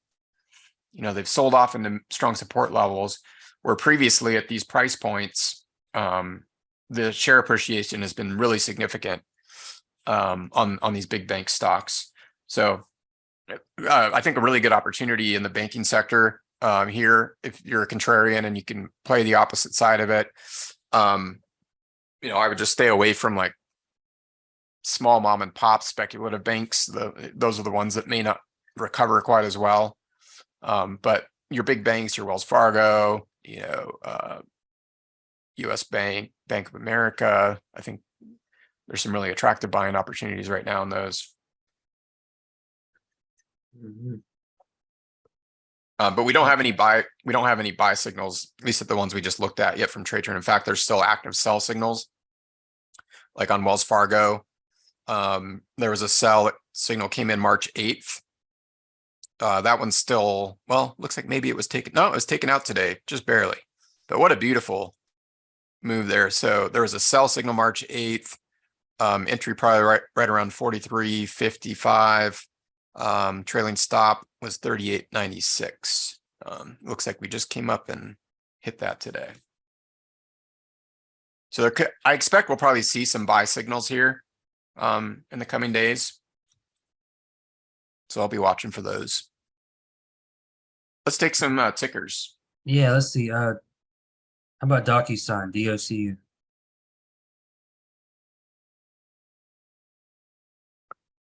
They've sold off into strong support levels, where previously at these price points, the share appreciation has been really significant on these big bank stocks. So I think a really good opportunity in the banking sector here, if you're a contrarian and you can play the opposite side of it. I would just stay away from like small mom and pop speculative banks. Those are the ones that may not recover quite as well. But your big banks, your Wells Fargo, US Bank, Bank of America, I think there's some really attractive buying opportunities right now in those. But we don't have any buy signals, at least at the ones we just looked at yet from TradeTrend. In fact, there's still active sell signals. Like on Wells Fargo, there was a sell signal came in March 8th. That one's still, well, looks like maybe it was taken. No, it was taken out today, just barely. But what a beautiful move there. So there was a sell signal March 8th, entry probably right around 43.55. Trailing stop was 38.96. Looks like we just came up and hit that today. So I expect we'll probably see some buy signals here in the coming days. So I'll be watching for those. Let's take some tickers. Yeah, let's see. How about DocuSign, DOCU?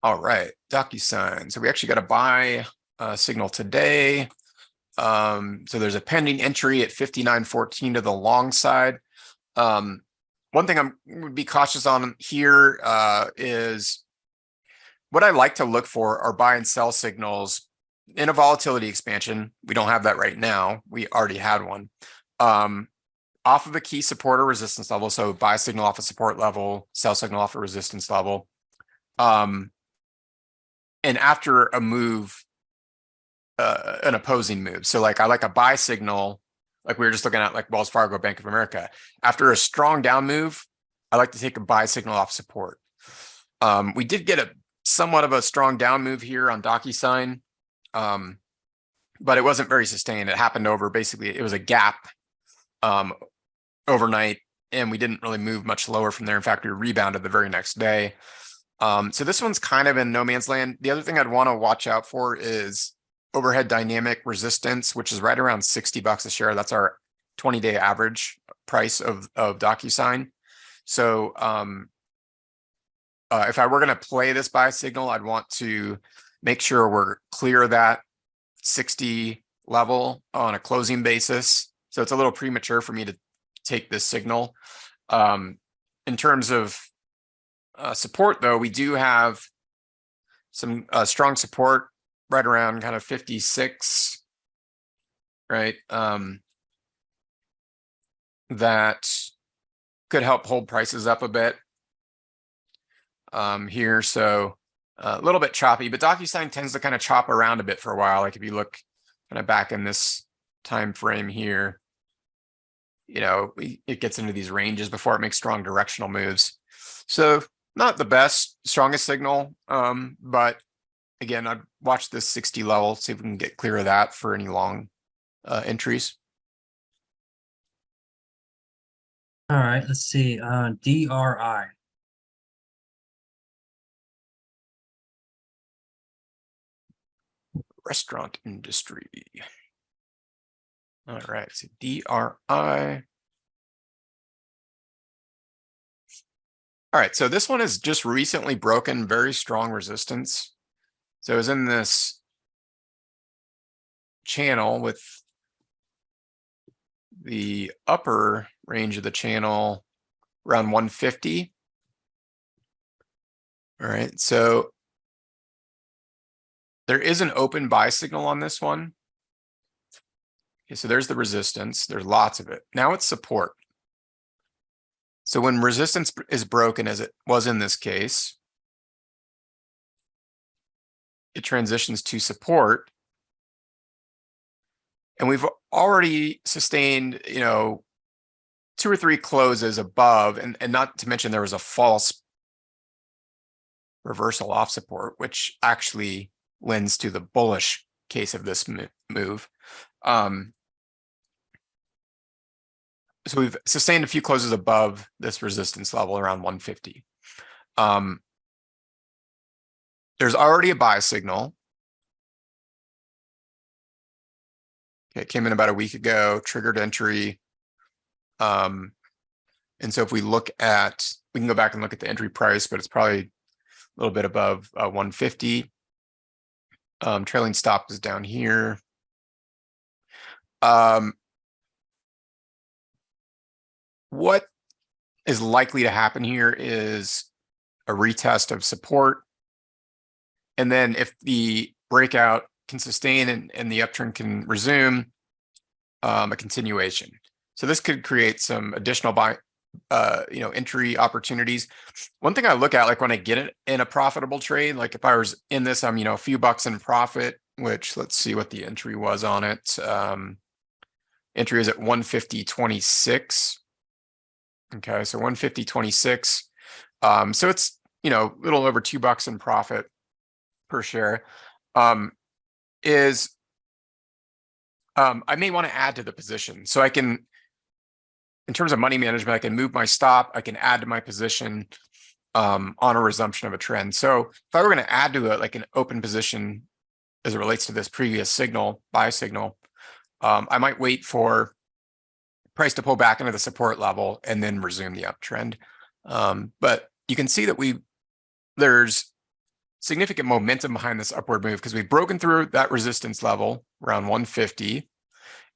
All right, DocuSign. So we actually got a buy signal today. So there's a pending entry at 59.14 to the long side. One thing I would be cautious on here is what I like to look for are buy and sell signals in a volatility expansion. We don't have that right now. We already had one. Off of a key support or resistance level. So buy signal off a support level, sell signal off a resistance level. And after a move, an opposing move. So like I like a buy signal, like we were just looking at like Wells Fargo, Bank of America. After a strong down move, I like to take a buy signal off support. We did get a somewhat of a strong down move here on DocuSign, but it wasn't very sustained. It happened over, basically, it was a gap overnight, and we didn't really move much lower from there. In fact, we rebounded the very next day. So this one's kind of in no man's land. The other thing I'd want to watch out for is overhead dynamic resistance, which is right around $60 a share. That's our 20-day average price of DocuSign. So if I were going to play this buy signal, I'd want to make sure we're clear of that 60 level on a closing basis. So it's a little premature for me to take this signal. In terms of support, though, we do have some strong support right around kind of 56, right? That could help hold prices up a bit here. So a little bit choppy, but DocuSign tends to kind of chop around a bit for a while. Like if you look kind of back in this time frame here, you know, it gets into these ranges before it makes strong directional moves. So not the best, strongest signal, but again, I'd watch this 60 level, see if we can get clear of that for any long entries. All right, let's see. DRI. Restaurant industry. All right, so DRI. All right, so this one has just recently broken very strong resistance. So it was in this channel with the upper range of the channel around 150. All right, so there is an open buy signal on this one. Okay, so there's the resistance. There's lots of it. Now it's support. So when resistance is broken, as it was in this case, it transitions to support. And we've already sustained, you know, 2 or 3 closes above, and not to mention there was a false reversal off support, which actually lends to the bullish case of this move. So we've sustained a few closes above this resistance level around 150. There's already a buy signal. Okay, it came in about a week ago, triggered entry. And so if we look at, we can go back and look at the entry price, but it's probably a little bit above 150. Trailing stop is down here. What is likely to happen here is a retest of support. And then if the breakout can sustain and the uptrend can resume, a continuation. So this could create some additional buy, entry opportunities. One thing I look at, like when I get it in a profitable trade, like if I was in this, I'm, a few bucks in profit, which let's see what the entry was on it. Entry is at 150.26. Okay, so 150.26. So it's, a little over $2 in profit per share. I may want to add to the position. So I can, in terms of money management, I can move my stop, I can add to my position on a resumption of a trend. So if I were going to add to an open position as it relates to this previous signal, buy signal, I might wait for price to pull back into the support level and then resume the uptrend. But you can see that there's significant momentum behind this upward move because we've broken through that resistance level around 150,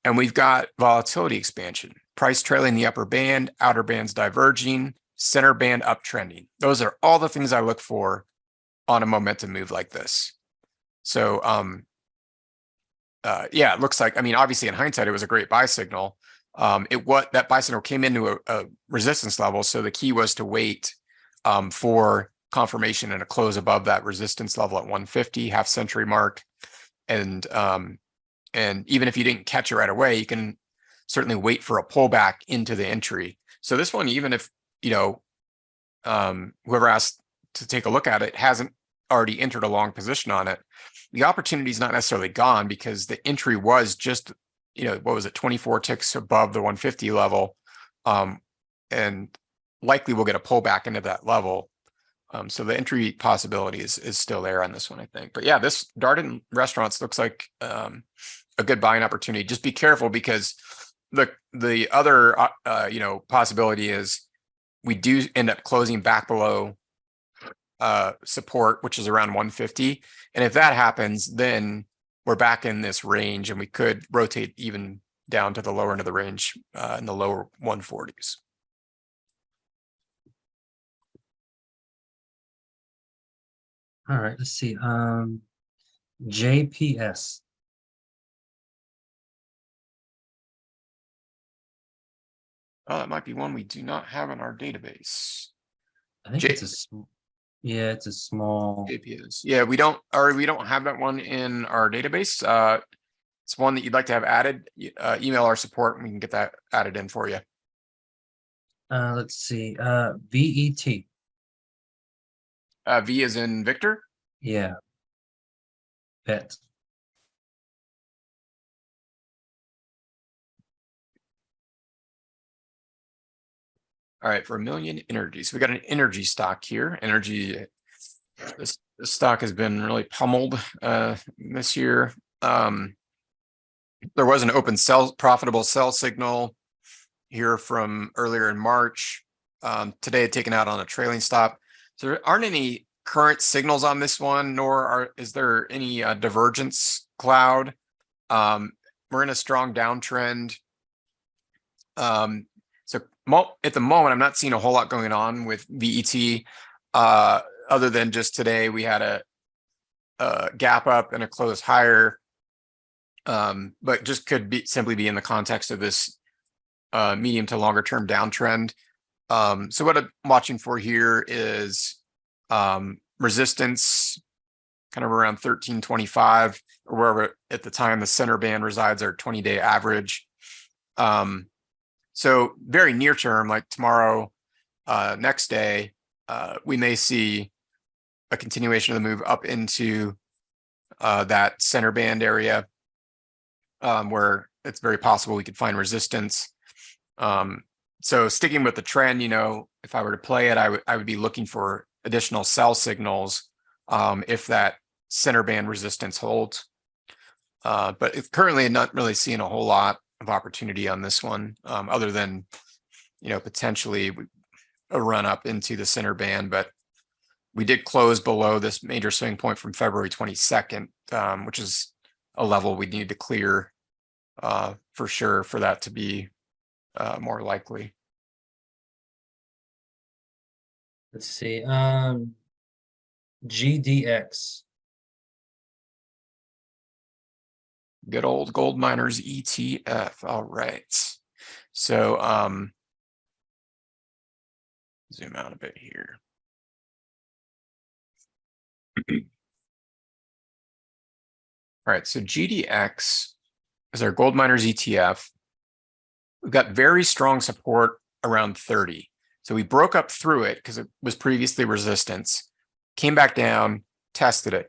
and we've got volatility expansion, price trailing the upper band, outer bands diverging, center band uptrending. Those are all the things I look for on a momentum move like this. So it looks like, obviously in hindsight, it was a great buy signal. That buy signal came into a resistance level. So the key was to wait for confirmation and a close above that resistance level at 150, half century mark. And even if you didn't catch it right away, you can certainly wait for a pullback into the entry. So this one, even if, whoever asked to take a look at it hasn't already entered a long position on it, the opportunity is not necessarily gone because the entry was just, 24 ticks above the 150 level. And likely we'll get a pullback into that level. So the entry possibility is still there on this one, I think. But yeah, this Darden Restaurants looks like a good buying opportunity. Just be careful because the other possibility is we do end up closing back below support, which is around 150. And if that happens, then we're back in this range and we could rotate even down to the lower end of the range in the lower 140s. All right, let's see. JPS. Oh, that might be one we do not have in our database. I think it's a small. Yeah, it's a small. JPS. Yeah, we don't have that one in our database. It's one that you'd like to have added. Email our support and we can get that added in for you. Let's see. VET. V is in Victor. Yeah. Bet. All right, for a million energy. So we got an energy stock here. Energy, this stock has been really pummeled this year. There was an open sell, profitable sell signal here from earlier in March. Today taken out on a trailing stop. So there aren't any current signals on this one, nor is there any divergence cloud. We're in a strong downtrend. So at the moment, I'm not seeing a whole lot going on with VET, other than just today we had a gap up and a close higher, but just could be simply be in the context of this medium to longer term downtrend. So what I'm watching for here is resistance kind of around 1325 or wherever at the time the center band resides, our 20-day average. So very near term, like tomorrow, next day, we may see a continuation of the move up into that center band area, where it's very possible we could find resistance. So sticking with the trend, you know, if I were to play it, I would be looking for additional sell signals if that center band resistance holds. But it's currently not really seeing a whole lot of opportunity on this one, other than, you know, potentially a run up into the center band. But we did close below this major swing point from February 22nd, which is a level we need to clear for sure for that to be more likely. Let's see. GDX. Good old gold miners ETF. All right. So zoom out a bit here. All right, so GDX is our gold miners ETF. We've got very strong support around 30. So we broke up through it because it was previously resistance, came back down, tested it.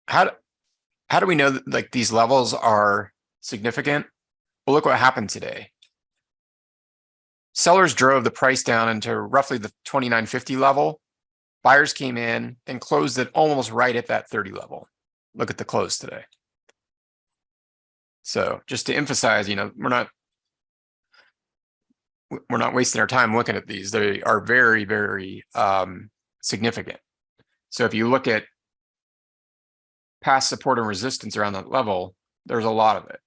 How do we know that like these levels are significant? Well, look what happened today. Sellers drove the price down into roughly the 29.50 level. Buyers came in and closed it almost right at that 30 level. Look at the close today. So just to emphasize, you know, we're not wasting our time looking at these. They are very, very significant. So if you look at past support and resistance around that level, there's a lot of it.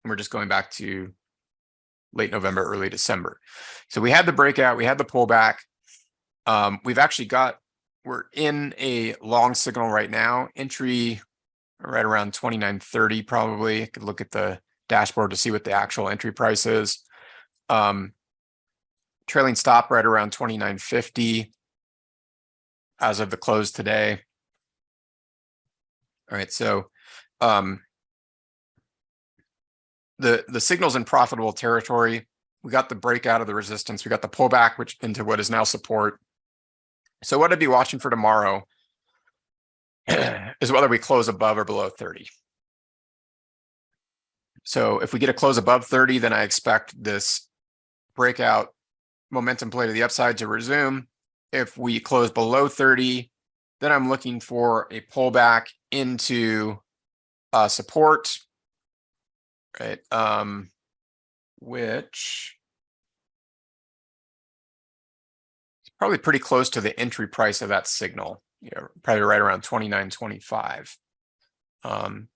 And we're just going back to late November, early December. So we had the breakout, we had the pullback. We're in a long signal right now, entry right around 29.30 probably. You could look at the dashboard to see what the actual entry price is. Trailing stop right around 29.50 as of the close today. All right, so the signal's in profitable territory. We got the breakout of the resistance. We got the pullback, which into what is now support. So what I'd be watching for tomorrow is whether we close above or below 30. So if we get a close above 30, then I expect this breakout momentum play to the upside to resume. If we close below 30, then I'm looking for a pullback into support, right? which is probably pretty close to the entry price of that signal. Probably right around 29.25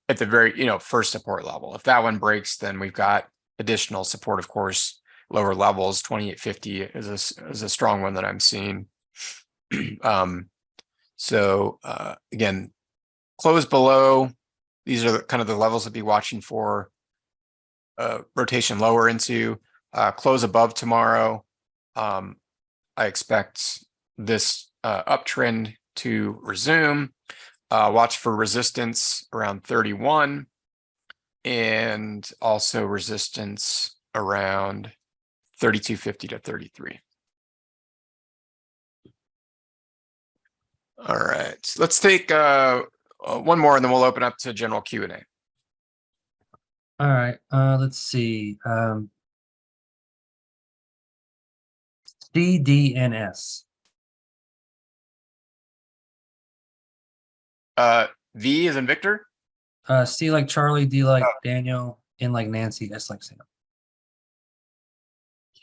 at the very, first support level. If that one breaks, then we've got additional support, of course, lower levels. 28.50 is a strong one that I'm seeing. So again, close below. These are kind of the levels to be watching for. Rotation lower into, close above tomorrow. I expect this uptrend to resume. Watch for resistance around 31 and also resistance around 32.50 to 33. All right, let's take one more and then we'll open up to general Q&A. All right. Let's see. CDNS. V is in Victor. C like Charlie, D like Daniel, N like Nancy, S like Sam.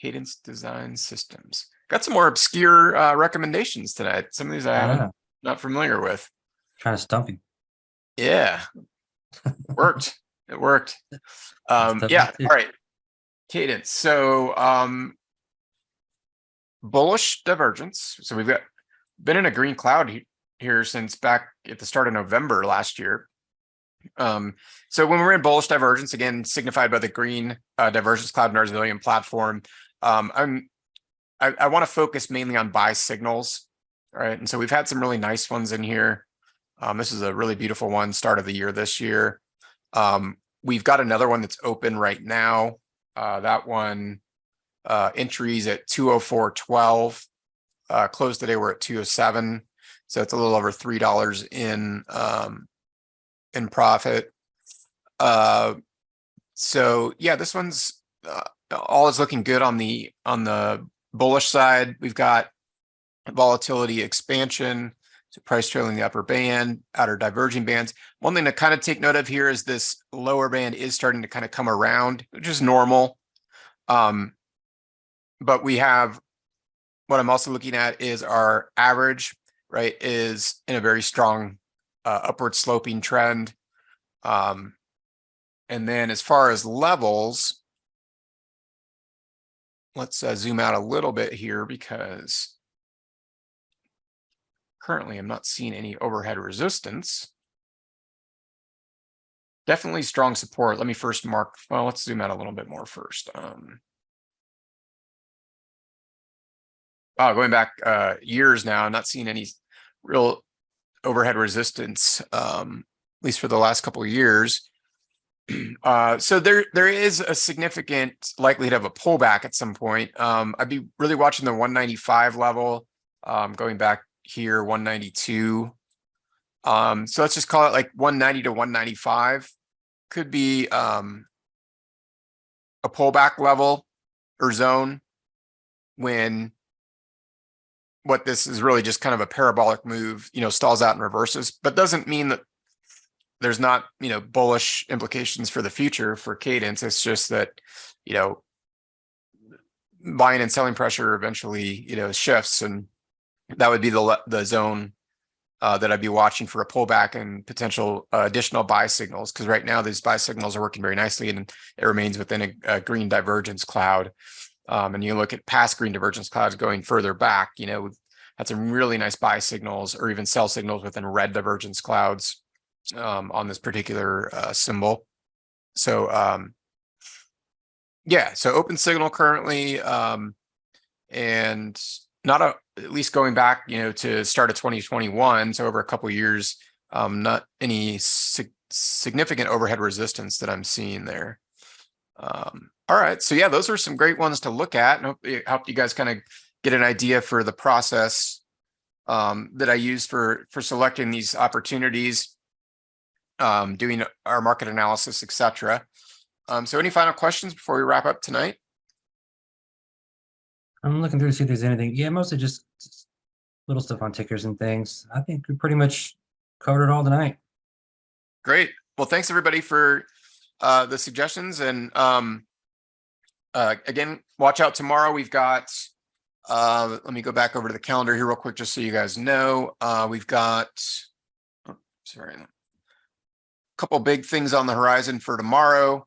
Cadence Design Systems. Got some more obscure recommendations tonight. Some of these I'm not familiar with. Trying to stump you. Yeah, worked. It worked. Yeah. All right. Cadence. So bullish divergence. So we've been in a green cloud here since back at the start of November last year. So when we're in bullish divergence, again signified by the green divergence cloud in our Zillion platform, I want to focus mainly on buy signals. All right, and so we've had some really nice ones in here. This is a really beautiful one, start of the year this year. We've got another one that's open right now. That one entries at 204.12. Closed today, we're at 207. So it's a little over $3 in profit. So yeah, this one's all is looking good on the bullish side. We've got volatility expansion, so price trailing the upper band, outer diverging bands. One thing to kind of take note of here is this lower band is starting to kind of come around, which is normal. But we have, what I'm also looking at is our average, right, is in a very strong upward sloping trend. And then as far as levels, let's zoom out a little bit here because currently I'm not seeing any overhead resistance. Definitely strong support. Let me first mark, well, let's zoom out a little bit more first. Going back years now, I'm not seeing any real overhead resistance, at least for the last couple of years. So there is a significant likelihood of a pullback at some point. I'd be really watching the 195 level, going back here, 192. So let's just call it like 190 to 195. Could be a pullback level or zone when what this is really just kind of a parabolic move, stalls out and reverses, but doesn't mean that there's not, bullish implications for the future for Cadence. It's just that, buying and selling pressure eventually, shifts, and that would be the zone that I'd be watching for a pullback and potential additional buy signals. Because right now these buy signals are working very nicely, and it remains within a green divergence cloud. And you look at past green divergence clouds going further back, we've had some really nice buy signals or even sell signals within red divergence clouds on this particular symbol. So yeah, so open signal currently, and not at least going back, to start of 2021, so over a couple of years, not any significant overhead resistance that I'm seeing there. All right, so yeah, those are some great ones to look at, and hope it helped you guys kind of get an idea for the process that I use for selecting these opportunities, doing our market analysis, etc. So any final questions before we wrap up tonight? I'm looking through to see if there's anything. Yeah, mostly just little stuff on tickers and things. I think we pretty much covered it all tonight. Great. Well, thanks everybody for the suggestions, and Again, watch out tomorrow. We've got, let me go back over to the calendar here real quick, just so you guys know. We've got, oh, sorry, a couple big things on the horizon for tomorrow.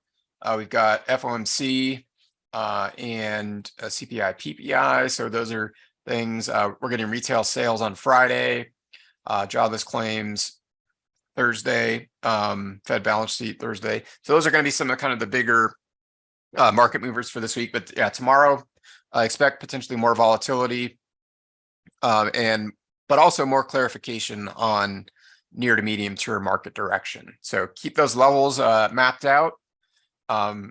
We've got FOMC and CPI, PPI. So those are things. We're getting retail sales on Friday, jobless claims Thursday, Fed balance sheet Thursday. So those are going to be some of kind of the bigger market movers for this week. But yeah, tomorrow I expect potentially more volatility but also more clarification on near to medium term market direction. So keep those levels mapped out.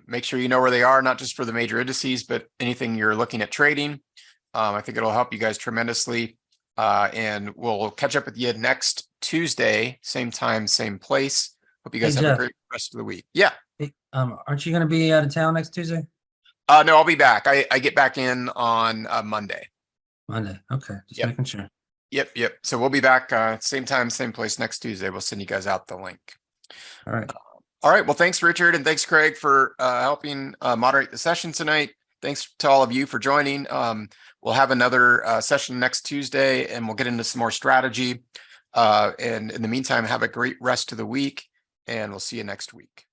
Make sure you know where they are, not just for the major indices, but anything you're looking at trading. I think it'll help you guys tremendously. And we'll catch up with you next Tuesday, same time, same place. Hope you guys Hey, have Jeff. a great rest of the week. Yeah. Hey, aren't you going to be out of town next Tuesday? No, I'll be back. I get back in on Monday. Monday. Okay. Just Yep. making sure. Yep. So we'll be back same time, same place next Tuesday. We'll send you guys out the link. All right. All right. Well, thanks, Richard. And thanks, Craig, for helping moderate the session tonight. Thanks to all of you for joining. We'll have another session next Tuesday, and we'll get into some more strategy. And in the meantime, have a great rest of the week, and we'll see you next week.